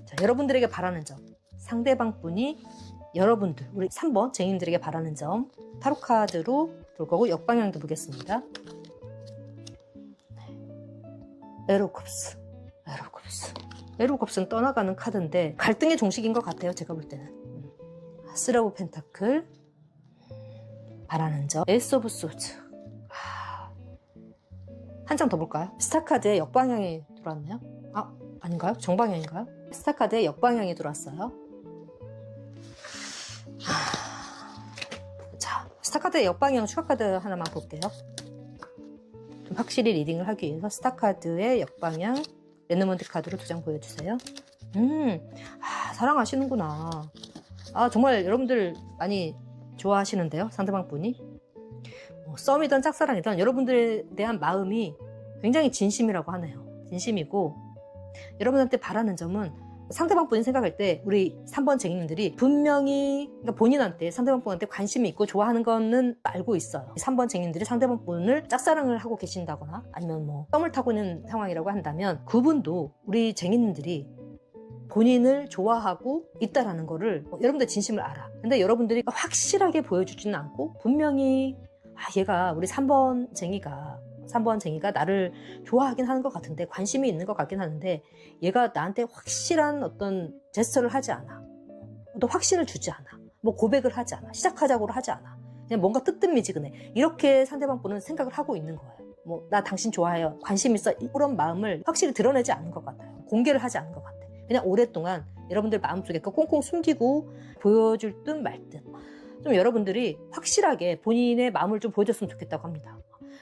자, 여러분들에게 바라는 점, 상대방 분이 여러분들, 우리 3번 쟁인들에게 바라는 점 타로카드로 볼 거고 역방향도 보겠습니다. 에로쿱스는 떠나가는 카드인데 갈등의 종식인 것 같아요. 제가 볼 때는. 쓰 오브 펜타클, 바라는 점, 에이스 오브 소드. 한 장 더 볼까요? 스타카드의 역방향이 들어왔나요? 아닌가요? 정방향인가요? 스타카드의 역방향이 들어왔어요. 자, 스타카드의 역방향 추가카드 하나만 볼게요. 좀 확실히 리딩을 하기 위해서 스타카드의 역방향 레노먼트 카드로 2장 보여주세요. 사랑하시는구나. 정말 여러분들 많이 좋아하시는데요. 상대방 분이 썸이든 짝사랑이든 여러분들에 대한 마음이 굉장히 진심이라고 하네요. 진심이고 여러분한테 바라는 점은 상대방 분이 생각할 때 우리 3번 쟁이님들이 분명히 그러니까 본인한테 상대방 분한테 관심이 있고 좋아하는 거는 알고 있어요. 3번 쟁이님들이 상대방 분을 짝사랑을 하고 계신다거나 아니면 뭐 썸을 타고 있는 상황이라고 한다면 그분도 우리 쟁이님들이 본인을 좋아하고 있다라는 거를 여러분들 진심을 알아. 근데 여러분들이 확실하게 보여주지는 않고 분명히 얘가 우리 3번 쟁이가 나를 좋아하긴 하는 것 같은데 관심이 있는 것 같긴 하는데 얘가 나한테 확실한 어떤 제스처를 하지 않아. 또 확신을 주지 않아. 뭐 고백을 하지 않아. 시작하자고를 하지 않아. 그냥 뭔가 뜨뜻미지근해. 이렇게 상대방 분은 생각을 하고 있는 거예요. 뭐 나 당신 좋아해요. 관심 있어. 이런 마음을 확실히 드러내지 않은 것 같아요. 공개를 하지 않은 것 같아. 그냥 오랫동안 여러분들 마음속에 꽁꽁 숨기고 보여줄 듯 말 듯. 좀 여러분들이 확실하게 본인의 마음을 좀 보여줬으면 좋겠다고 합니다.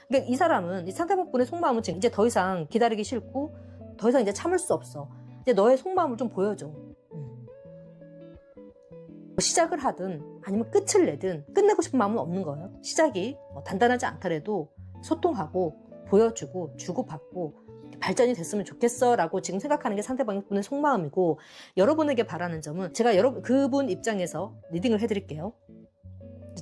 그러니까 이 사람은, 이 상대방분의 속마음은 지금 이제 더 이상 기다리기 싫고 더 이상 이제 참을 수 없어. 이제 너의 속마음을 좀 보여줘. 시작을 하든 아니면 끝을 내든 끝내고 싶은 마음은 없는 거예요. 시작이 단단하지 않더라도 소통하고 보여주고 주고받고 발전이 됐으면 좋겠어 라고 지금 생각하는 게 상대방분의 속마음이고, 여러분에게 바라는 점은 제가 그분 입장에서 리딩을 해드릴게요.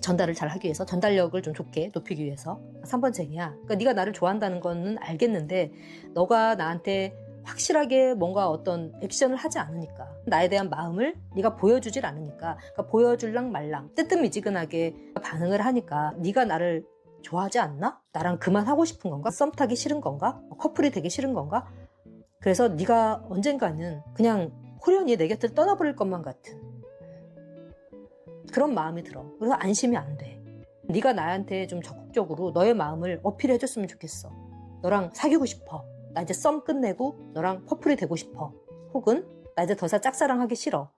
전달을 잘 하기 위해서, 전달력을 좀 좋게 높이기 위해서. 3번 쟁이야. 그러니까 네가 나를 좋아한다는 거는 알겠는데 너가 나한테 확실하게 뭔가 어떤 액션을 하지 않으니까, 나에 대한 마음을 네가 보여주질 않으니까, 그러니까 보여줄랑 말랑 뜨뜻미지근하게 반응을 하니까 네가 나를 좋아하지 않나? 나랑 그만하고 싶은 건가? 썸 타기 싫은 건가? 커플이 되기 싫은 건가? 그래서 네가 언젠가는 그냥 호련히 내 곁을 떠나버릴 것만 같은 그런 마음이 들어. 그래서 안심이 안 돼. 네가 나한테 좀 적극적으로 너의 마음을 어필해줬으면 좋겠어. 너랑 사귀고 싶어. 나 이제 썸 끝내고 너랑 커플이 되고 싶어. 혹은 나 이제 더 이상 짝사랑하기 싫어.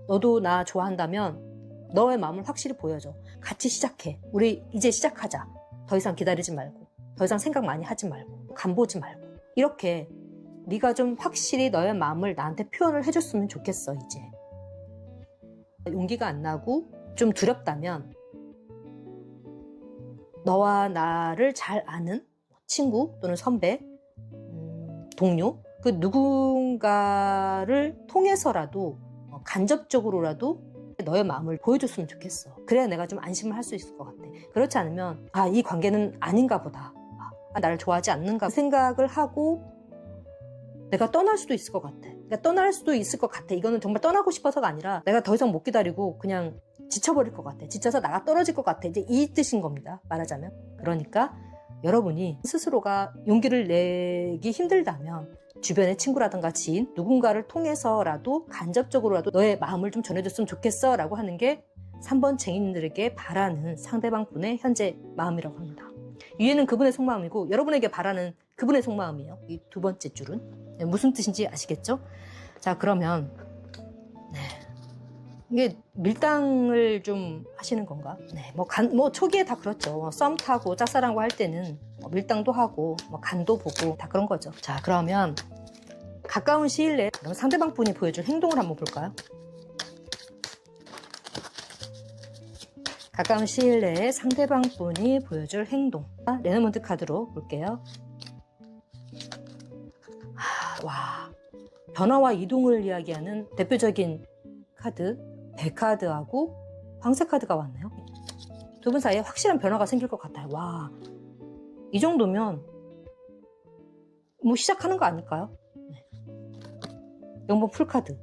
너도 나 좋아한다면 너의 마음을 확실히 보여줘. 같이 시작해. 우리 이제 시작하자. 더 이상 기다리지 말고, 더 이상 생각 많이 하지 말고, 간보지 말고, 이렇게 네가 좀 확실히 너의 마음을 나한테 표현을 해줬으면 좋겠어. 이제 용기가 안 나고 좀 두렵다면 너와 나를 잘 아는 친구 또는 선배, 동료, 그 누군가를 통해서라도 간접적으로라도 너의 마음을 보여줬으면 좋겠어. 그래야 내가 좀 안심을 할 수 있을 것 같아. 그렇지 않으면 이 관계는 아닌가 보다. 나를 좋아하지 않는가 생각을 하고 내가 떠날 수도 있을 것 같아. 그러니까 떠날 수도 있을 것 같아. 이거는 정말 떠나고 싶어서가 아니라 내가 더 이상 못 기다리고 그냥 지쳐버릴 것 같아. 지쳐서 나가 떨어질 것 같아. 이제 이 뜻인 겁니다. 말하자면. 그러니까 여러분이 스스로가 용기를 내기 힘들다면 주변의 친구라든가 지인 누군가를 통해서라도 간접적으로라도 너의 마음을 좀 전해줬으면 좋겠어 라고 하는 게 3번 쟁인들에게 바라는 상대방 분의 현재 마음이라고 합니다. 위에는 그분의 속마음이고 여러분에게 바라는 그분의 속마음이에요. 이 두 번째 줄은. 무슨 뜻인지 아시겠죠? 자, 그러면 이게 밀당을 좀 하시는 건가? 네, 뭐 초기에 다 그렇죠. 썸 타고 짝사랑고 할 때는 밀당도 하고 간도 보고 다 그런 거죠. 자, 그러면 가까운 시일 내에 그럼 상대방 분이 보여줄 행동을 한번 볼까요? 가까운 시일 내에 상대방 분이 보여줄 행동. 레너먼트 카드로 볼게요. 와, 변화와 이동을 이야기하는 대표적인 카드 백카드하고 황새 카드가 왔네요. 두 분 사이에 확실한 변화가 생길 것 같아요. 와, 이 정도면 뭐 시작하는 거 아닐까요? 네. 0번 풀카드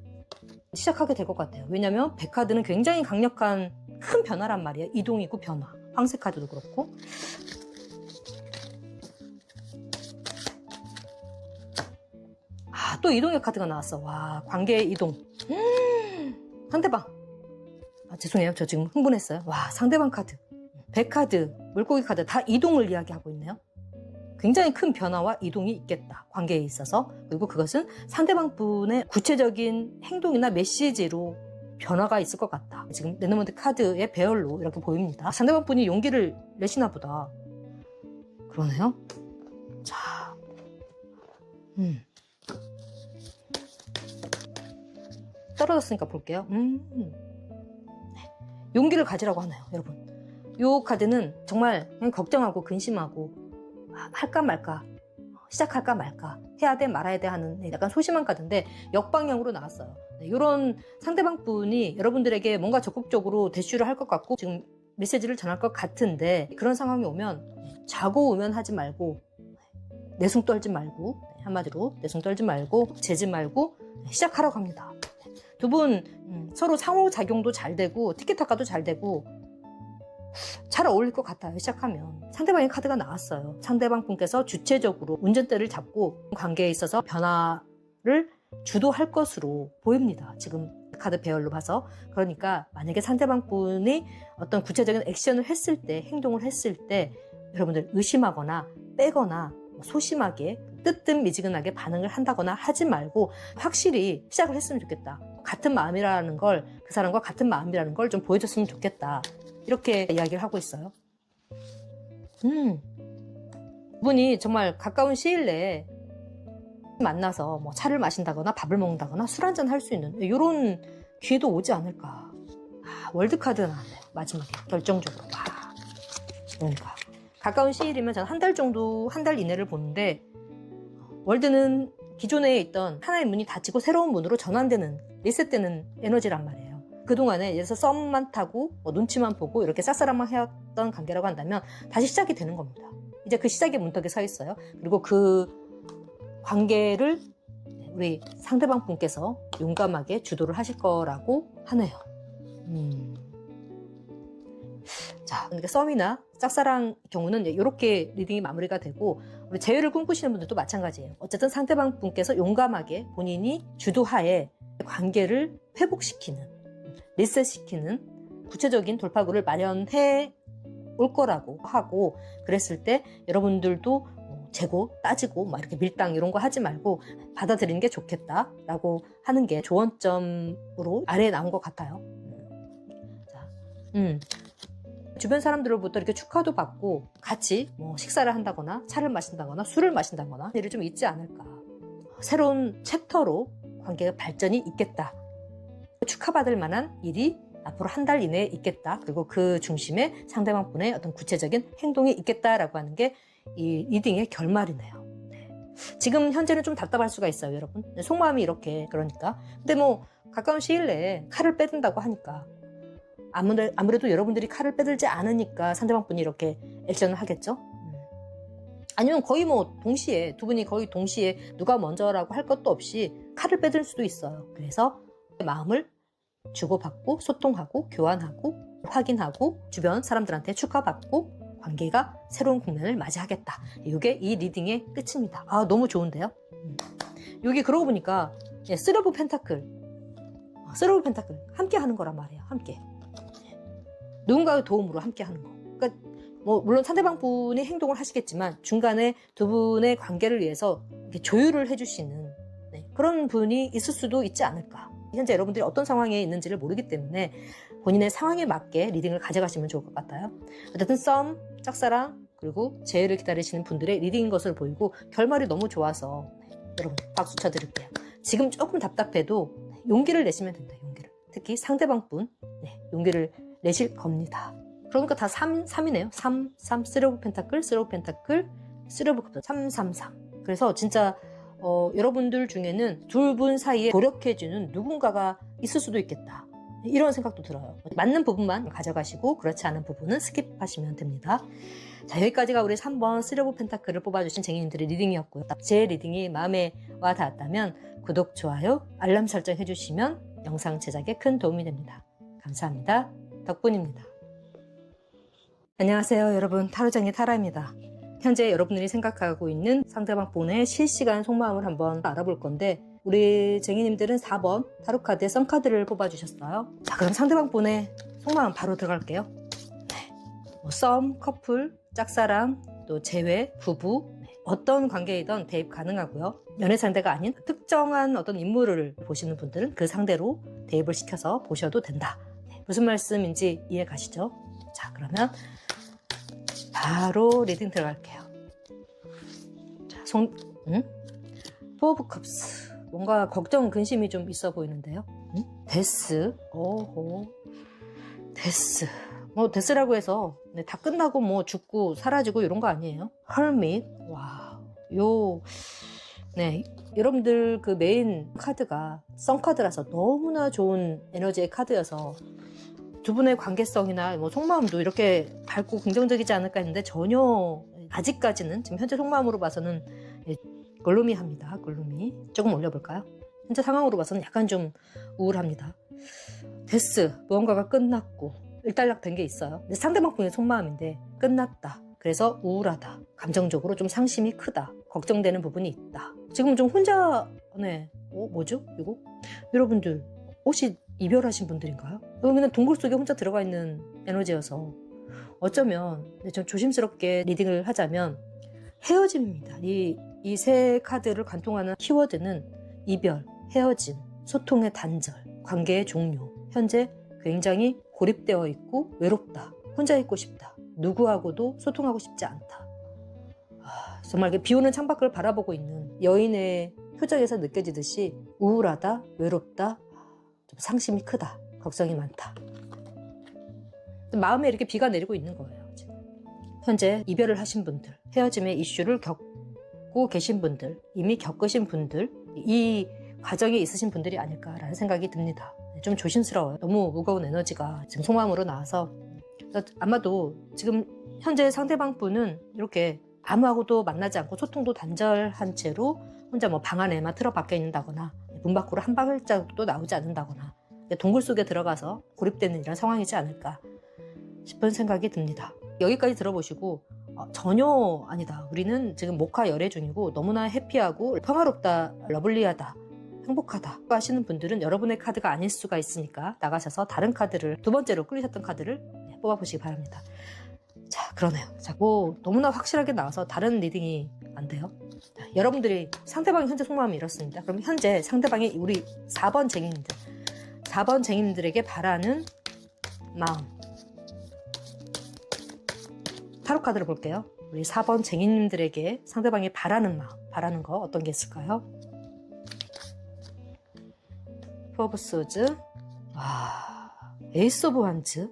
시작하게 될 것 같아요. 왜냐면 백카드는 굉장히 강력한 큰 변화란 말이에요. 이동이고 변화. 황새 카드도 그렇고. 또 이동의 카드가 나왔어. 와, 관계의 이동. 상대방. 죄송해요. 저 지금 흥분했어요. 와, 상대방 카드. 백카드, 물고기 카드 다 이동을 이야기하고 있네요. 굉장히 큰 변화와 이동이 있겠다. 관계에 있어서. 그리고 그것은 상대방 분의 구체적인 행동이나 메시지로 변화가 있을 것 같다. 지금 레너먼트 카드의 배열로 이렇게 보입니다. 상대방 분이 용기를 내시나 보다. 그러네요. 자, 떨어졌으니까 볼게요. 용기를 가지라고 하나요, 여러분? 이 카드는 정말 그냥 걱정하고 근심하고 할까 말까, 시작할까 말까, 해야 돼 말아야 돼 하는 약간 소심한 카드인데 역방향으로 나왔어요. 이런 상대방 분이 여러분들에게 뭔가 적극적으로 대쉬를 할 것 같고 지금 메시지를 전할 것 같은데 그런 상황이 오면 자고 우면하지 말고 내숭 떨지 말고 한마디로 내숭 떨지 말고 재지 말고 시작하라고 합니다. 두 분 서로 상호작용도 잘 되고 티키타카도 잘 되고 잘 어울릴 것 같아요. 시작하면. 상대방의 카드가 나왔어요. 상대방 분께서 주체적으로 운전대를 잡고 관계에 있어서 변화를 주도할 것으로 보입니다. 지금 카드 배열로 봐서. 그러니까 만약에 상대방 분이 어떤 구체적인 액션을 했을 때, 행동을 했을 때 여러분들 의심하거나 빼거나 소심하게 뜨뜻미지근하게 반응을 한다거나 하지 말고 확실히 시작을 했으면 좋겠다. 같은 마음이라는 걸, 그 사람과 같은 마음이라는 걸 좀 보여줬으면 좋겠다. 이렇게 이야기를 하고 있어요. 그분이 정말 가까운 시일 내에 만나서 뭐 차를 마신다거나 밥을 먹는다거나 술 한잔 할 수 있는 이런 기회도 오지 않을까. 월드카드 나왔네요. 마지막에 결정적으로. 그러니까 가까운 시일이면 저는 한 달 정도, 한 달 이내를 보는데 월드는 기존에 있던 하나의 문이 닫히고 새로운 문으로 전환되는, 리셋되는 에너지란 말이에요. 그동안에 예를 들어서 썸만 타고 눈치만 보고 이렇게 싹사랑만 해왔던 관계라고 한다면 다시 시작이 되는 겁니다. 이제 그 시작의 문턱에 서 있어요. 그리고 그 관계를 우리 상대방 분께서 용감하게 주도를 하실 거라고 하네요. 자, 그러니까 썸이나 짝사랑 경우는 이렇게 리딩이 마무리가 되고 우리 재회를 꿈꾸시는 분들도 마찬가지예요. 어쨌든 상대방 분께서 용감하게 본인이 주도하에 관계를 회복시키는, 리셋시키는 구체적인 돌파구를 마련해 올 거라고 하고, 그랬을 때 여러분들도 재고 따지고 막 이렇게 밀당 이런 거 하지 말고 받아들이는 게 좋겠다라고 하는 게 조언점으로 아래에 나온 것 같아요. 자, 주변 사람들로부터 이렇게 축하도 받고 같이 뭐 식사를 한다거나 차를 마신다거나 술을 마신다거나 일이 좀 있지 않을까. 새로운 챕터로 관계가 발전이 있겠다. 축하받을 만한 일이 앞으로 한 달 이내에 있겠다. 그리고 그 중심에 상대방 분의 어떤 구체적인 행동이 있겠다라고 하는 게 이 리딩의 결말이네요. 네. 지금 현재는 좀 답답할 수가 있어요, 여러분. 속마음이 이렇게 그러니까. 근데 뭐 가까운 시일 내에 칼을 빼든다고 하니까 아무래도 여러분들이 칼을 빼들지 않으니까 상대방 분이 이렇게 액션을 하겠죠. 아니면 거의 뭐 동시에 두 분이 거의 동시에 누가 먼저라고 할 것도 없이 칼을 빼들 수도 있어요. 그래서 마음을 주고받고 소통하고 교환하고 확인하고 주변 사람들한테 축하받고 관계가 새로운 국면을 맞이하겠다. 이게 이 리딩의 끝입니다. 아, 너무 좋은데요? 여기 그러고 보니까 쓰리 오브 펜타클 함께 하는 거란 말이에요. 함께 누군가의 도움으로 함께 하는 거. 그러니까 뭐 물론 상대방 분이 행동을 하시겠지만 중간에 두 분의 관계를 위해서 이렇게 조율을 해주시는 그런 분이 있을 수도 있지 않을까. 현재 여러분들이 어떤 상황에 있는지를 모르기 때문에 본인의 상황에 맞게 리딩을 가져가시면 좋을 것 같아요. 어쨌든 썸, 짝사랑, 그리고 재회를 기다리시는 분들의 리딩인 것으로 보이고 결말이 너무 좋아서 여러분 박수 쳐드릴게요. 지금 조금 답답해도 용기를 내시면 된다. 용기를. 특히 상대방 분 용기를 내실 겁니다. 그러니까 다 3이네요. 3, 쓰리 오브 펜타클, 쓰리 오브 펜타클, 쓰리 오브 컵, 3, 3, 3. 그래서 진짜 여러분들 중에는 둘 분 사이에 노력해주는 누군가가 있을 수도 있겠다. 이런 생각도 들어요. 맞는 부분만 가져가시고 그렇지 않은 부분은 스킵하시면 됩니다. 자, 여기까지가 우리 3번 쓰리 오브 펜타클을 뽑아주신 쟁이님들의 리딩이었고요. 제 리딩이 마음에 와 닿았다면 구독, 좋아요, 알람 설정 해주시면 영상 제작에 큰 도움이 됩니다. 감사합니다. 덕분입니다. 안녕하세요, 여러분. 타로쟁이 타라입니다. 현재 여러분들이 생각하고 있는 상대방 분의 실시간 속마음을 한번 알아볼 건데 우리 쟁이님들은 4번 타로카드의 썬카드를 뽑아주셨어요. 자, 그럼 상대방 분의 속마음 바로 들어갈게요. 뭐 썸, 커플, 짝사랑, 또 재회, 부부 어떤 관계이든 대입 가능하고요. 연애 상대가 아닌 특정한 어떤 인물을 보시는 분들은 그 상대로 대입을 시켜서 보셔도 된다. 무슨 말씀인지 이해 가시죠? 자, 그러면 바로 리딩 들어갈게요. 자, 포 오브 컵스. 뭔가 걱정, 근심이 좀 있어 보이는데요. 데스. 오호. 데스. 뭐 데스라고 해서 다 끝나고 뭐 죽고 사라지고 이런 거 아니에요. 헐밋. 와. 여러분들 그 메인 카드가 썬카드라서 너무나 좋은 에너지의 카드여서 두 분의 관계성이나 뭐 속마음도 이렇게 밝고 긍정적이지 않을까 했는데 전혀 아직까지는 지금 현재 속마음으로 봐서는 글루미합니다. 글루미. 조금 올려볼까요? 현재 상황으로 봐서는 약간 좀 우울합니다. 데스. 무언가가 끝났고 일단락 된 게 있어요. 근데 상대방 분의 속마음인데 끝났다. 그래서 우울하다. 감정적으로 좀 상심이 크다. 걱정되는 부분이 있다. 지금 좀 혼자 뭐죠? 이거? 여러분들 혹시 이별하신 분들인가요? 그냥 동굴 속에 혼자 들어가 있는 에너지여서 어쩌면 좀 조심스럽게 리딩을 하자면 헤어짐입니다. 이 세 카드를 관통하는 키워드는 이별, 헤어짐, 소통의 단절, 관계의 종료. 현재 굉장히 고립되어 있고 외롭다. 혼자 있고 싶다. 누구하고도 소통하고 싶지 않다. 정말 비 오는 창밖을 바라보고 있는 여인의 표정에서 느껴지듯이 우울하다, 외롭다, 좀 상심이 크다, 걱정이 많다. 마음에 이렇게 비가 내리고 있는 거예요. 지금. 현재 이별을 하신 분들, 헤어짐의 이슈를 겪고 계신 분들, 이미 겪으신 분들, 이 과정에 있으신 분들이 아닐까라는 생각이 듭니다. 좀 조심스러워요. 너무 무거운 에너지가 지금 속마음으로 나와서 아마도 지금 현재 상대방 분은 이렇게 아무하고도 만나지 않고 소통도 단절한 채로 혼자 뭐 방 안에만 틀어박혀 있는다거나 문 밖으로 한 발자국도 나오지 않는다거나 동굴 속에 들어가서 고립되는 이런 상황이지 않을까 싶은 생각이 듭니다. 여기까지 들어보시고 전혀 아니다. 우리는 지금 목화 열애 중이고 너무나 해피하고 평화롭다, 러블리하다, 행복하다 하시는 분들은 여러분의 카드가 아닐 수가 있으니까 나가셔서 다른 카드를 두 번째로 끌리셨던 카드를 뽑아보시기 바랍니다. 자, 그러네요. 자, 뭐 너무나 확실하게 나와서 다른 리딩이 안 돼요. 자, 여러분들이 상대방의 현재 속마음이 이렇습니다. 그럼 현재 상대방이 우리 4번 쟁이님들에게 바라는 마음. 타로 카드를 볼게요. 우리 4번 쟁이님들에게 상대방이 바라는 마음, 바라는 거 어떤 게 있을까요? 포 오브 소즈, 에이스 오브 wands,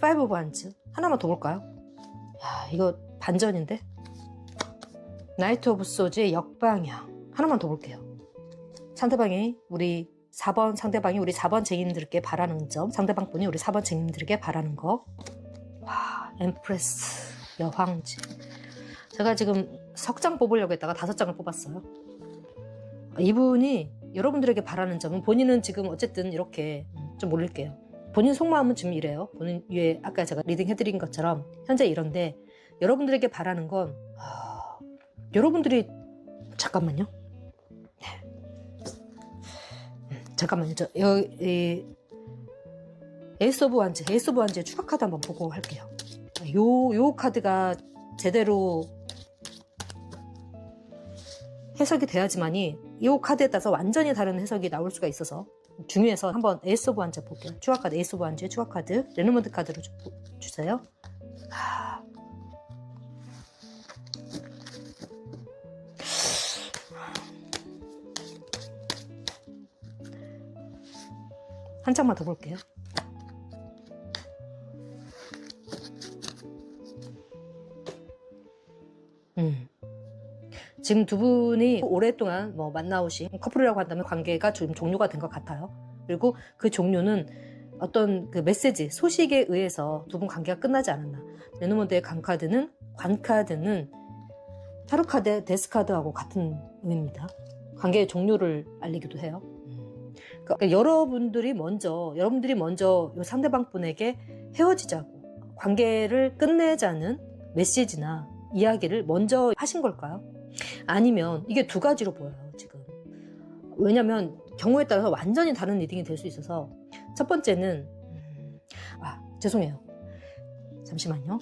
파이브 오브 wands. 하나만 더 볼까요? 야, 이거 반전인데? 나이트 오브 소즈의 역방향. 하나만 더 볼게요. 상대방이 우리 4번 쟁인들에게 바라는 점, 상대방 분이 우리 4번 쟁인들에게 바라는 거. 와, 엠프레스, 여황지. 제가 지금 석 장 뽑으려고 했다가 5장을 뽑았어요. 이분이 여러분들에게 바라는 점은, 본인은 지금 어쨌든 이렇게 좀 올릴게요. 본인 속마음은 지금 이래요. 본인 위에 아까 제가 리딩 해드린 것처럼 현재 이런데, 여러분들에게 바라는 건 여러분들이, 잠깐만요. 잠깐만요. 에이스 오브 wands의 추가 카드 한번 보고 할게요. 요 카드가 제대로 해석이 돼야지만이 이 카드에 따라서 완전히 다른 해석이 나올 수가 있어서 중요해서 한번 에이스 오브 wands 볼게요. 추가 카드, 에이스 오브 wands의 추가 카드, 레노먼트 카드로 주세요. 한 장만 더 볼게요. 지금 두 분이 오랫동안 뭐 만나오신 커플이라고 한다면 관계가 좀 종료가 된 것 같아요. 그리고 그 종료는 어떤 그 메시지, 소식에 의해서 두 분 관계가 끝나지 않았나. 레노먼드의 관카드는 타로카드, 데스카드하고 같은 의미입니다. 관계의 종료를 알리기도 해요. 그러니까 여러분들이 먼저 이 상대방 분에게 헤어지자고, 관계를 끝내자는 메시지나 이야기를 먼저 하신 걸까요? 아니면 이게 두 가지로 보여요, 지금. 왜냐면 경우에 따라서 완전히 다른 리딩이 될 수 있어서, 첫 번째는 죄송해요. 잠시만요.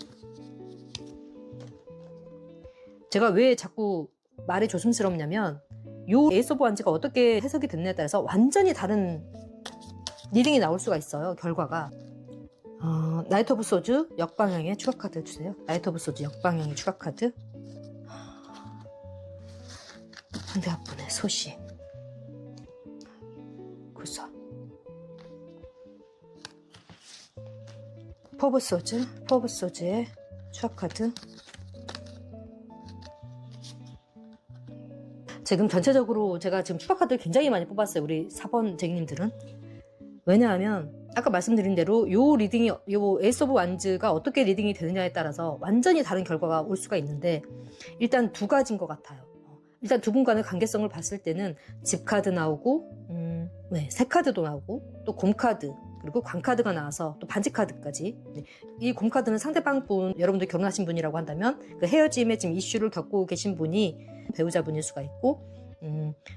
제가 왜 자꾸 말이 조심스럽냐면, 요 에이스 오브 wands가 어떻게 해석이 됐냐에 따라서 완전히 다른 리딩이 나올 수가 있어요, 결과가. 나이트 오브 소즈 역방향의 추가 카드 주세요. 나이트 오브 소즈 역방향의 추가 카드. 상대분의 소식. 구사. 포 오브 소즈의 추가 카드. 지금 전체적으로 제가 지금 추가 카드를 굉장히 많이 뽑았어요, 우리 4번 쟁이님들은. 왜냐하면 아까 말씀드린 대로 요 에이스 오브 wands가 어떻게 리딩이 되느냐에 따라서 완전히 다른 결과가 올 수가 있는데, 일단 두 가지인 것 같아요. 일단 두 분 간의 관계성을 봤을 때는 집 카드 나오고, 새 카드도 나오고, 또 곰 카드, 그리고 광 카드가 나와서 또 반지 카드까지. 이 곰 카드는 상대방 분, 여러분들 결혼하신 분이라고 한다면 그 헤어짐에 지금 이슈를 겪고 계신 분이 배우자분일 수가 있고,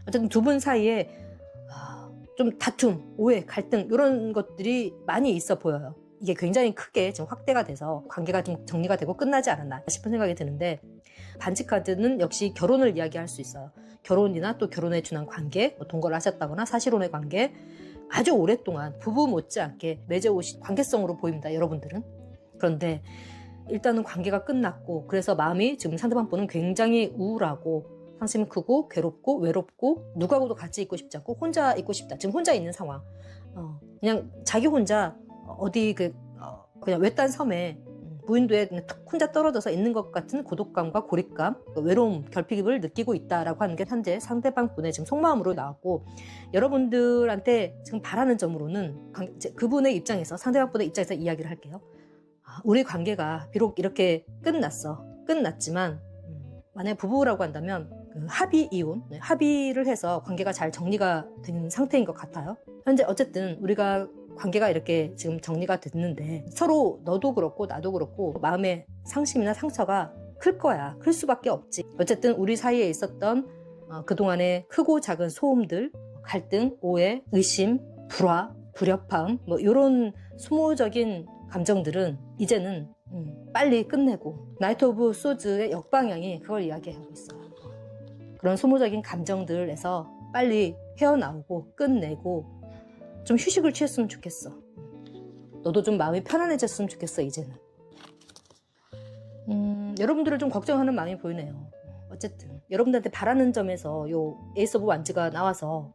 어쨌든 두 분 사이에 좀 다툼, 오해, 갈등 이런 것들이 많이 있어 보여요. 이게 굉장히 크게 지금 확대가 돼서 관계가 좀 정리가 되고 끝나지 않았나 싶은 생각이 드는데, 반지 카드는 역시 결혼을 이야기할 수 있어요. 결혼이나 또 결혼에 준한 관계, 뭐 동거를 하셨다거나 사실혼의 관계, 아주 오랫동안 부부 못지않게 맺어오신 관계성으로 보입니다, 여러분들은. 그런데 일단은 관계가 끝났고, 그래서 마음이 지금 상대방 분은 굉장히 우울하고 상심이 크고 괴롭고 외롭고 누구하고도 같이 있고 싶지 않고 혼자 있고 싶다. 지금 혼자 있는 상황. 그냥 자기 혼자 어디 그냥 외딴 섬에 무인도에 탁 혼자 떨어져서 있는 것 같은 고독감과 고립감, 외로움, 결핍을 느끼고 있다라고 하는 게 현재 상대방 분의 지금 속마음으로 나왔고, 여러분들한테 지금 바라는 점으로는 그분의 입장에서, 상대방 분의 입장에서 이야기를 할게요. 우리 관계가 비록 이렇게 끝났지만 만약에 부부라고 한다면 합의를 해서 관계가 잘 정리가 된 상태인 것 같아요. 현재 어쨌든 우리가 관계가 이렇게 지금 정리가 됐는데, 서로 너도 그렇고 나도 그렇고 마음의 상심이나 상처가 클 거야. 클 수밖에 없지. 어쨌든 우리 사이에 있었던 그동안의 크고 작은 소음들, 갈등, 오해, 의심, 불화, 불협화음, 뭐 이런 소모적인 감정들은 이제는 빨리 끝내고, 나이트 오브 소즈의 역방향이 그걸 이야기하고 있어요. 그런 소모적인 감정들에서 빨리 헤어나오고 끝내고 좀 휴식을 취했으면 좋겠어. 너도 좀 마음이 편안해졌으면 좋겠어 이제는. 여러분들을 좀 걱정하는 마음이 보이네요. 어쨌든 여러분들한테 바라는 점에서 요 에이스 오브 완즈가 나와서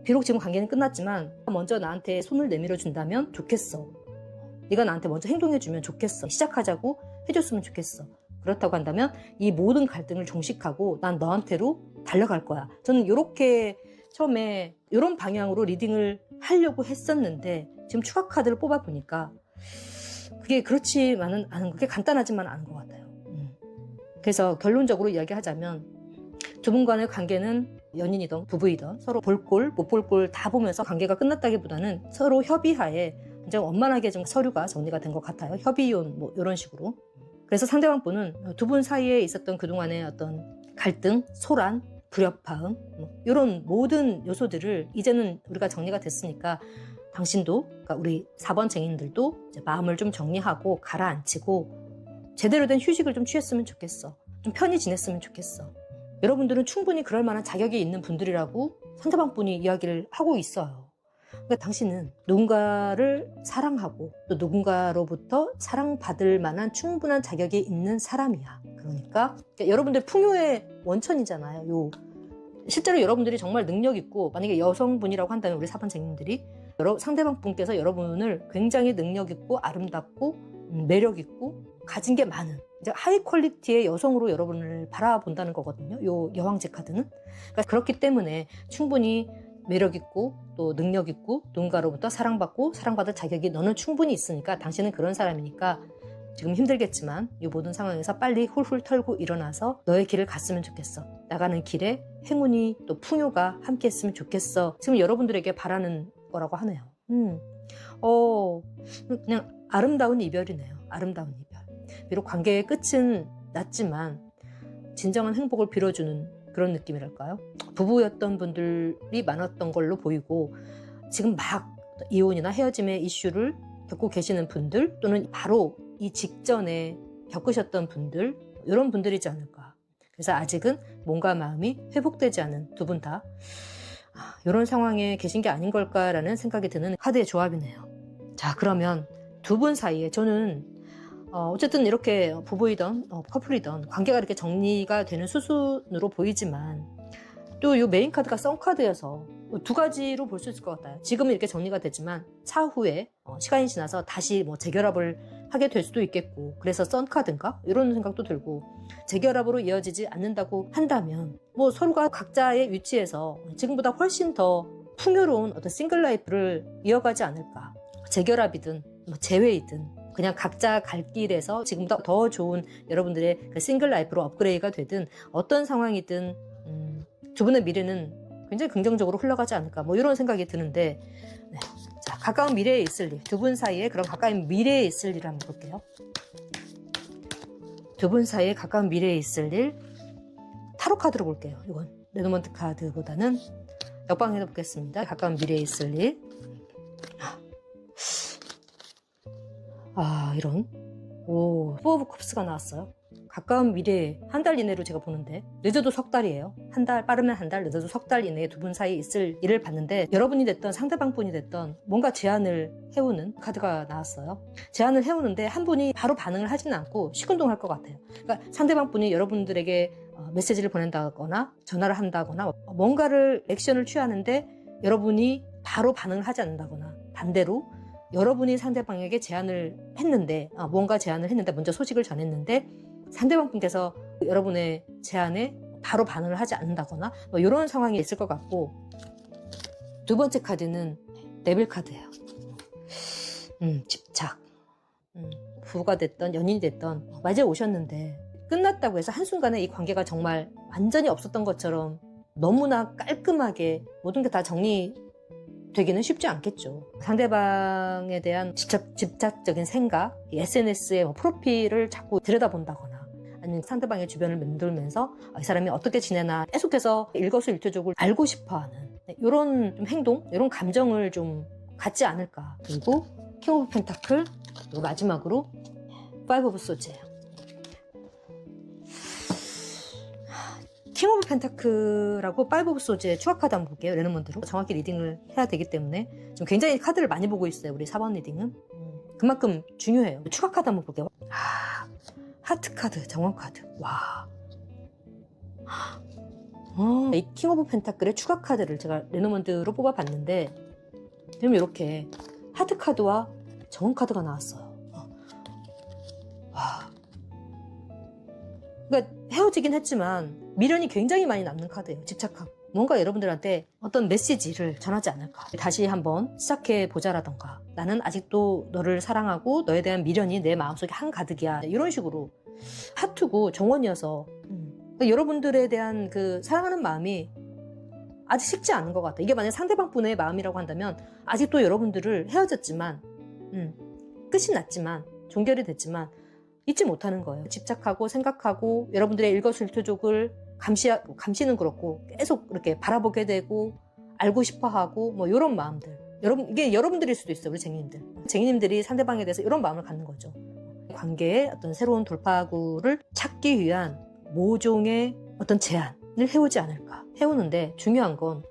비록 지금 관계는 끝났지만 먼저 나한테 손을 내밀어 준다면 좋겠어. 네가 나한테 먼저 행동해주면 좋겠어. 시작하자고 해줬으면 좋겠어. 그렇다고 한다면 이 모든 갈등을 종식하고 난 너한테로 달려갈 거야. 저는 이렇게 처음에 이런 방향으로 리딩을 하려고 했었는데 지금 추가 카드를 뽑아보니까 그게 그렇지만은 않은, 그게 간단하지만 않은 것 같아요. 그래서 결론적으로 이야기하자면 두 분 간의 관계는 연인이든 부부이든 서로 볼 꼴 못 볼 꼴 다 보면서 관계가 끝났다기보다는 서로 협의하에 굉장히 원만하게 좀 서류가 정리가 된 것 같아요. 협의혼 뭐 이런 식으로. 그래서 상대방 분은 두 분 사이에 있었던 그동안의 어떤 갈등, 소란, 불협화음 이런 모든 요소들을 이제는 우리가 정리가 됐으니까 당신도, 그러니까 우리 4번 쟁인들도 이제 마음을 좀 정리하고 가라앉히고 제대로 된 휴식을 좀 취했으면 좋겠어. 좀 편히 지냈으면 좋겠어. 여러분들은 충분히 그럴 만한 자격이 있는 분들이라고 상대방 분이 이야기를 하고 있어요. 그러니까 당신은 누군가를 사랑하고 또 누군가로부터 사랑받을 만한 충분한 자격이 있는 사람이야. 그러니까 여러분들 풍요의 원천이잖아요. 실제로 여러분들이 정말 능력 있고 만약에 여성분이라고 한다면 우리 4번 쟁님들이 상대방 분께서 여러분을 굉장히 능력 있고 아름답고 매력 있고 가진 게 많은 이제 하이 퀄리티의 여성으로 여러분을 바라본다는 거거든요. 요 여왕제 카드는. 그러니까 그렇기 때문에 충분히 매력 있고 또 능력 있고 누군가로부터 사랑받고 사랑받을 자격이 너는 충분히 있으니까 당신은 그런 사람이니까 지금 힘들겠지만 이 모든 상황에서 빨리 훌훌 털고 일어나서 너의 길을 갔으면 좋겠어. 나가는 길에 행운이 또 풍요가 함께 했으면 좋겠어. 지금 여러분들에게 바라는 거라고 하네요. 그냥 아름다운 이별이네요. 아름다운 이별. 비록 관계의 끝은 났지만 진정한 행복을 빌어주는 그런 느낌이랄까요? 부부였던 분들이 많았던 걸로 보이고 지금 막 이혼이나 헤어짐의 이슈를 겪고 계시는 분들 또는 바로 이 직전에 겪으셨던 분들 이런 분들이지 않을까. 그래서 아직은 몸과 마음이 회복되지 않은 두 분 다 이런 상황에 계신 게 아닌 걸까라는 생각이 드는 카드의 조합이네요. 자, 그러면 두 분 사이에 저는 어쨌든 이렇게 부부이던 커플이던 관계가 이렇게 정리가 되는 수순으로 보이지만 또 이 메인 카드가 썬 카드여서 두 가지로 볼 수 있을 것 같아요. 지금은 이렇게 정리가 되지만 차후에 시간이 지나서 다시 뭐 재결합을 하게 될 수도 있겠고 그래서 썬 카드인가? 이런 생각도 들고 재결합으로 이어지지 않는다고 한다면 뭐 서로가 각자의 위치에서 지금보다 훨씬 더 풍요로운 어떤 싱글 라이프를 이어가지 않을까. 재결합이든 뭐 재회이든 그냥 각자 갈 길에서 지금보다 더 좋은 여러분들의 그 싱글 라이프로 업그레이드가 되든 어떤 상황이든 두 분의 미래는 굉장히 긍정적으로 흘러가지 않을까 뭐 이런 생각이 드는데 네. 자, 가까운 미래에 있을 일, 두 분 사이에 그런 가까운 미래에 있을 일을 한번 볼게요. 두 분 사이에 가까운 미래에 있을 일 타로 카드로 볼게요. 이건 레노먼트 카드보다는 역방해서 보겠습니다. 가까운 미래에 있을 일. 이런 포 오브 컵스가 나왔어요. 가까운 미래에 한 달 이내로 제가 보는데 늦어도 석 달이에요. 한 달, 빠르면 한 달, 늦어도 석 달 이내에 두 분 사이에 있을 일을 봤는데 여러분이 됐던 상대방 분이 됐던 뭔가 제안을 해오는 카드가 나왔어요. 제안을 해오는데 한 분이 바로 반응을 하지는 않고 시큰둥할 것 같아요. 그러니까 상대방 분이 여러분들에게 메시지를 보낸다거나 전화를 한다거나 뭔가를 액션을 취하는데 여러분이 바로 반응을 하지 않는다거나 반대로 여러분이 상대방에게 제안을 했는데 뭔가 제안을 했는데 먼저 소식을 전했는데 상대방 분께서 여러분의 제안에 바로 반응을 하지 않는다거나 뭐 이런 상황이 있을 것 같고 두 번째 카드는 데빌 카드예요. 집착. 부부가 됐던 연인이 됐던 맞아 오셨는데 끝났다고 해서 한순간에 이 관계가 정말 완전히 없었던 것처럼 너무나 깔끔하게 모든 게 다 정리되기는 쉽지 않겠죠. 상대방에 대한 집착적인 생각, SNS의 프로필을 자꾸 들여다본다거나 아니면 상대방의 주변을 맴돌면서 이 사람이 어떻게 지내나 계속해서 일거수일투족을 알고 싶어하는 이런 좀 행동, 이런 감정을 좀 갖지 않을까. 그리고 킹 오브 펜타클, 그리고 마지막으로 파이브 오브 소드예요. 킹 오브 펜타클하고 파이브 오브 소드의 추가 카드 한번 볼게요. 레노먼트로 정확히 리딩을 해야 되기 때문에 지금 굉장히 카드를 많이 보고 있어요. 우리 4번 리딩은 그만큼 중요해요. 추가 카드 한번 볼게요. 하트 카드, 정원 카드. 와. 이 킹 오브 펜타클의 추가 카드를 제가 레노먼드로 뽑아봤는데 지금 이렇게 하트 카드와 정원 카드가 나왔어요. 와. 그러니까 헤어지긴 했지만 미련이 굉장히 많이 남는 카드예요. 집착하고. 뭔가 여러분들한테 어떤 메시지를 전하지 않을까. 다시 한번 시작해 보자라던가, 나는 아직도 너를 사랑하고 너에 대한 미련이 내 마음속에 한가득이야, 이런 식으로. 하트고 정원이어서 그러니까 여러분들에 대한 그 사랑하는 마음이 아직 식지 않은 것 같아요. 이게 만약 상대방 분의 마음이라고 한다면 아직도 여러분들을 헤어졌지만 끝이 났지만 종결이 됐지만 잊지 못하는 거예요. 집착하고 생각하고 여러분들의 일거수일투족을 감시는 그렇고 계속 이렇게 바라보게 되고 알고 싶어하고 뭐 이런 마음들. 이게 여러분들일 수도 있어요. 우리 쟁이님들. 쟁이님들이 상대방에 대해서 이런 마음을 갖는 거죠. 관계의 어떤 새로운 돌파구를 찾기 위한 모종의 어떤 제안을 해오지 않을까. 해오는데 중요한 건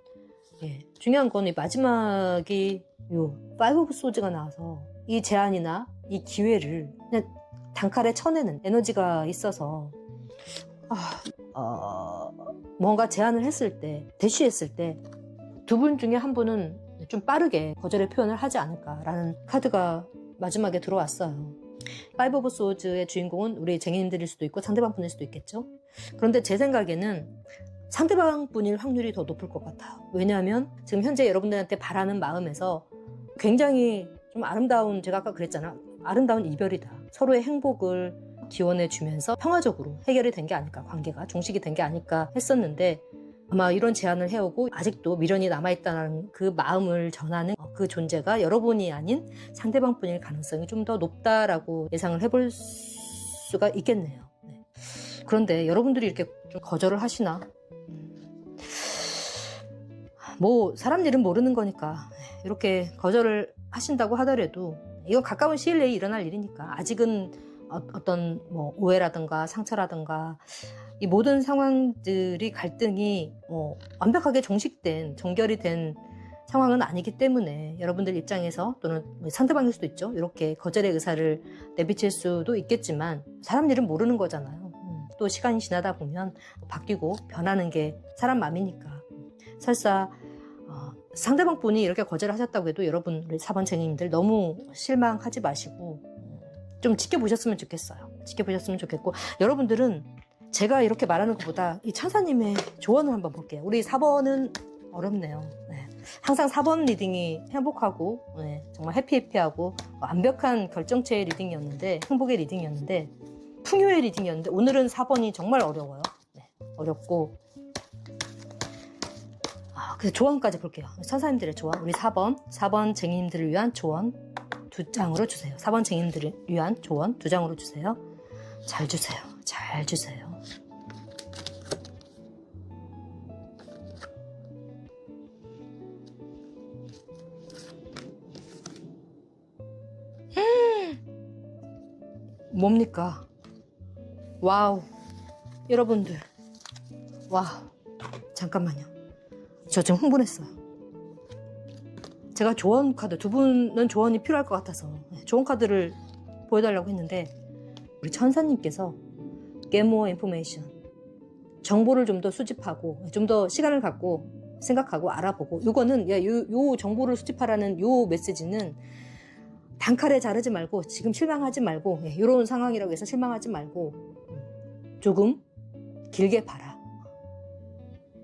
이 마지막이 요 파이브 오브 소즈가 나와서 이 제안이나 이 기회를 그냥 단칼에 쳐내는 에너지가 있어서 뭔가 제안을 했을 때, 대시했을 때 두 분 중에 한 분은 좀 빠르게 거절의 표현을 하지 않을까라는 카드가 마지막에 들어왔어요. 파이브 오브 소즈의 주인공은 우리 쟁이님들일 수도 있고 상대방 분일 수도 있겠죠. 그런데 제 생각에는 상대방 분일 확률이 더 높을 것 같아요. 왜냐하면 지금 현재 여러분들한테 바라는 마음에서 굉장히 좀 아름다운, 제가 아까 그랬잖아, 아름다운 이별이다. 서로의 행복을 기원해 주면서 평화적으로 해결이 된 게 아닐까, 관계가 종식이 된 게 아닐까 했었는데, 아마 이런 제안을 해오고 아직도 미련이 남아있다는 그 마음을 전하는 그 존재가 여러분이 아닌 상대방 분일 가능성이 좀 더 높다라고 예상을 해볼 수가 있겠네요. 네. 그런데 여러분들이 이렇게 좀 거절을 하시나? 뭐 사람 일은 모르는 거니까 이렇게 거절을 하신다고 하더라도 이건 가까운 시일 내에 일어날 일이니까, 아직은 어떤 뭐 오해라든가 상처라든가 이 모든 상황들이, 갈등이 완벽하게 종식된, 종결이 된 상황은 아니기 때문에 여러분들 입장에서, 또는 상대방일 수도 있죠, 이렇게 거절의 의사를 내비칠 수도 있겠지만 사람 일은 모르는 거잖아요. 또 시간이 지나다 보면 바뀌고 변하는 게 사람 마음이니까. 설사 상대방 분이 이렇게 거절하셨다고 해도 여러분, 우리 4번 쟁이님들 너무 실망하지 마시고 좀 지켜보셨으면 좋겠어요. 지켜보셨으면 좋겠고, 여러분들은 제가 이렇게 말하는 것보다 이 천사님의 조언을 한번 볼게요. 우리 4번은 어렵네요. 네. 항상 4번 리딩이 행복하고 정말 해피해피하고 완벽한 결정체의 리딩이었는데, 행복의 리딩이었는데, 풍요의 리딩이었는데, 오늘은 4번이 정말 어려워요. 어렵고, 그래서 조언까지 볼게요. 천사님들의 조언, 우리 4번 쟁이님들을 위한 조언 2장으로 주세요. 4번 쟁이님들을 위한 조언 2장으로 주세요. 잘 주세요. 잘 주세요. 뭡니까? 와우. 여러분들, 와우. 잠깐만요. 저 지금 흥분했어요. 제가 조언 카드, 두 분은 조언이 필요할 것 같아서 조언 카드를 보여달라고 했는데, 우리 천사님께서 get more information, 정보를 좀 더 수집하고 좀 더 시간을 갖고 생각하고 알아보고, 요거는 요 정보를 수집하라는 요 메시지는 단칼에 자르지 말고, 지금 실망하지 말고, 이런 상황이라고 해서 실망하지 말고 조금 길게 봐라.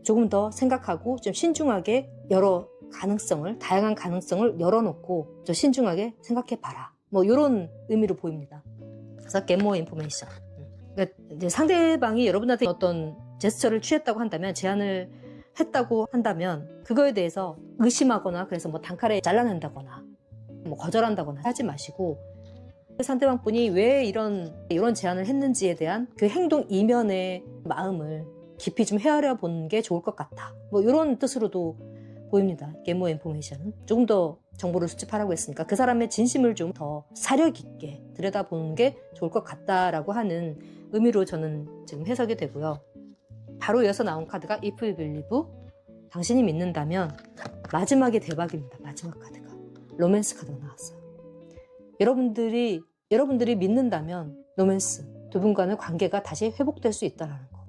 조금 더 생각하고 좀 신중하게 여러 가능성을, 다양한 가능성을 열어놓고 좀 신중하게 생각해봐라. 뭐 이런 의미로 보입니다. 그래서 get more information. 그러니까 이제 상대방이 여러분한테 어떤 제스처를 취했다고 한다면, 제안을 했다고 한다면, 그거에 대해서 의심하거나, 그래서 뭐 단칼에 잘라낸다거나 뭐 거절한다거나 하지 마시고, 상대방 분이 왜 이런 제안을 했는지에 대한 그 행동 이면의 마음을 깊이 좀 헤아려 보는 게 좋을 것 같다. 뭐 이런 뜻으로도 보입니다. get more information은 조금 더 정보를 수집하라고 했으니까 그 사람의 진심을 좀 더 사력 있게 들여다보는 게 좋을 것 같다라고 하는 의미로 저는 지금 해석이 되고요. 바로 이어서 나온 카드가 If you believe, 당신이 믿는다면, 마지막에 대박입니다. 마지막 카드가 로맨스 카드가 나왔어요. 여러분들이 믿는다면 로맨스, 두 분 간의 관계가 다시 회복될 수 있다는 거.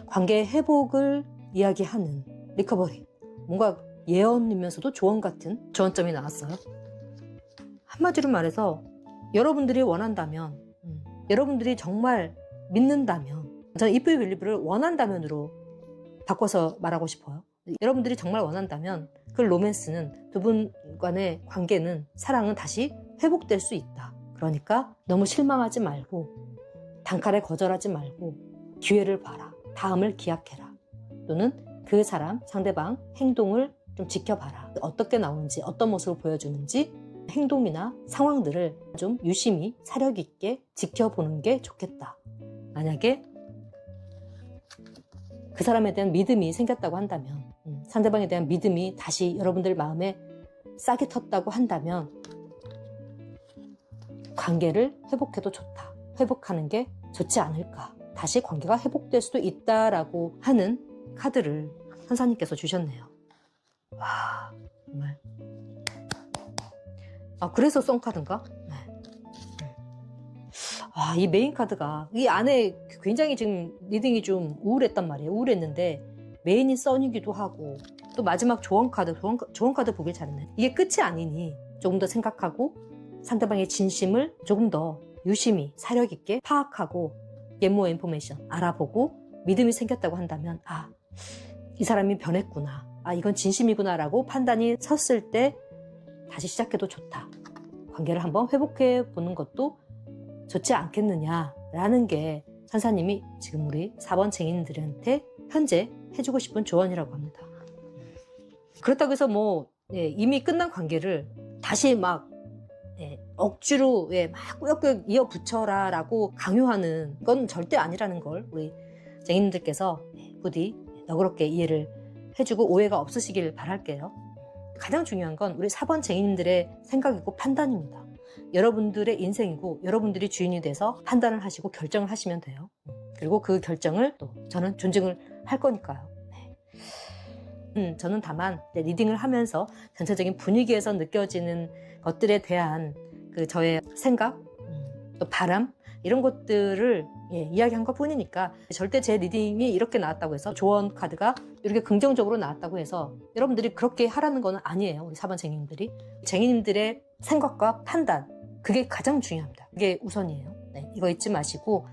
관계의 회복을 이야기하는 리커버리. 뭔가 예언이면서도 조언 같은 조언점이 나왔어요. 한마디로 말해서 여러분들이 원한다면, 여러분들이 정말 믿는다면, 저는 if you believe를 원한다면으로 바꿔서 말하고 싶어요. 여러분들이 정말 원한다면 그 로맨스는, 두 분 간의 관계는, 사랑은 다시 회복될 수 있다. 그러니까 너무 실망하지 말고, 단칼에 거절하지 말고 기회를 봐라. 다음을 기약해라. 또는 그 사람, 상대방 행동을 좀 지켜봐라. 어떻게 나오는지, 어떤 모습을 보여주는지, 행동이나 상황들을 좀 유심히 사력 있게 지켜보는 게 좋겠다. 만약에 그 사람에 대한 믿음이 생겼다고 한다면, 상대방에 대한 믿음이 다시 여러분들 마음에 싹이 텄다고 한다면 관계를 회복해도 좋다. 회복하는 게 좋지 않을까. 다시 관계가 회복될 수도 있다라고 하는 카드를 선사님께서 주셨네요. 와, 정말. 그래서 썬카드인가? 네. 이 메인 카드가, 이 안에 굉장히 지금 리딩이 좀 우울했단 말이에요. 우울했는데, 메인이 썬이기도 하고, 또 마지막 조언 카드 보길 잘했네. 이게 끝이 아니니, 조금 더 생각하고, 상대방의 진심을 조금 더 유심히, 사력 있게 파악하고, get more information 알아보고, 믿음이 생겼다고 한다면, 이 사람이 변했구나. 이건 진심이구나 라고 판단이 섰을 때, 다시 시작해도 좋다. 관계를 한번 회복해 보는 것도 좋지 않겠느냐라는 게 천사님이 지금 우리 4번 쟁인들한테 현재 해주고 싶은 조언이라고 합니다. 그렇다고 해서 이미 끝난 관계를 다시 억지로 막 꾸역꾸역 이어붙여라 라고 강요하는 건 절대 아니라는 걸 우리 쟁인들께서 부디 너그럽게 이해를 해주고 오해가 없으시길 바랄게요. 가장 중요한 건 우리 4번 쟁이님들의 생각이고 판단입니다. 여러분들의 인생이고 여러분들이 주인이 돼서 판단을 하시고 결정을 하시면 돼요. 그리고 그 결정을 또 저는 존중을 할 거니까요. 저는 다만 리딩을 하면서 전체적인 분위기에서 느껴지는 것들에 대한 그 저의 생각, 또 바람 이런 것들을 이야기한 것 뿐이니까 절대 제 리딩이 이렇게 나왔다고 해서 조언 카드가 이렇게 긍정적으로 나왔다고 해서 여러분들이 그렇게 하라는 건 아니에요. 우리 4번 쟁이님들이. 쟁이님들의 생각과 판단 그게 가장 중요합니다. 그게 우선이에요. 이거 잊지 마시고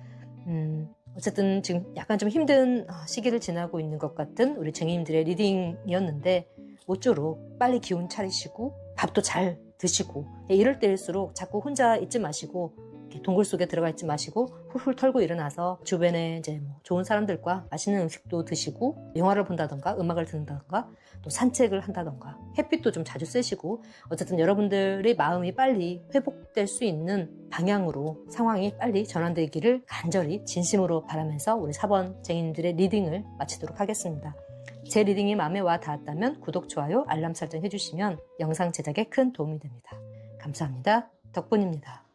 어쨌든 지금 약간 좀 힘든 시기를 지나고 있는 것 같은 우리 쟁이님들의 리딩이었는데 모쪼록 빨리 기운 차리시고 밥도 잘 드시고 이럴 때일수록 자꾸 혼자 있지 마시고 동굴 속에 들어가 있지 마시고 훌훌 털고 일어나서 주변에 이제 좋은 사람들과 맛있는 음식도 드시고 영화를 본다던가 음악을 듣는다던가 또 산책을 한다던가 햇빛도 좀 자주 쐬시고 어쨌든 여러분들의 마음이 빨리 회복될 수 있는 방향으로 상황이 빨리 전환되기를 간절히 진심으로 바라면서 우리 4번 쟁이님들의 리딩을 마치도록 하겠습니다. 제 리딩이 마음에 와 닿았다면 구독, 좋아요, 알람 설정 해주시면 영상 제작에 큰 도움이 됩니다. 감사합니다. 덕분입니다.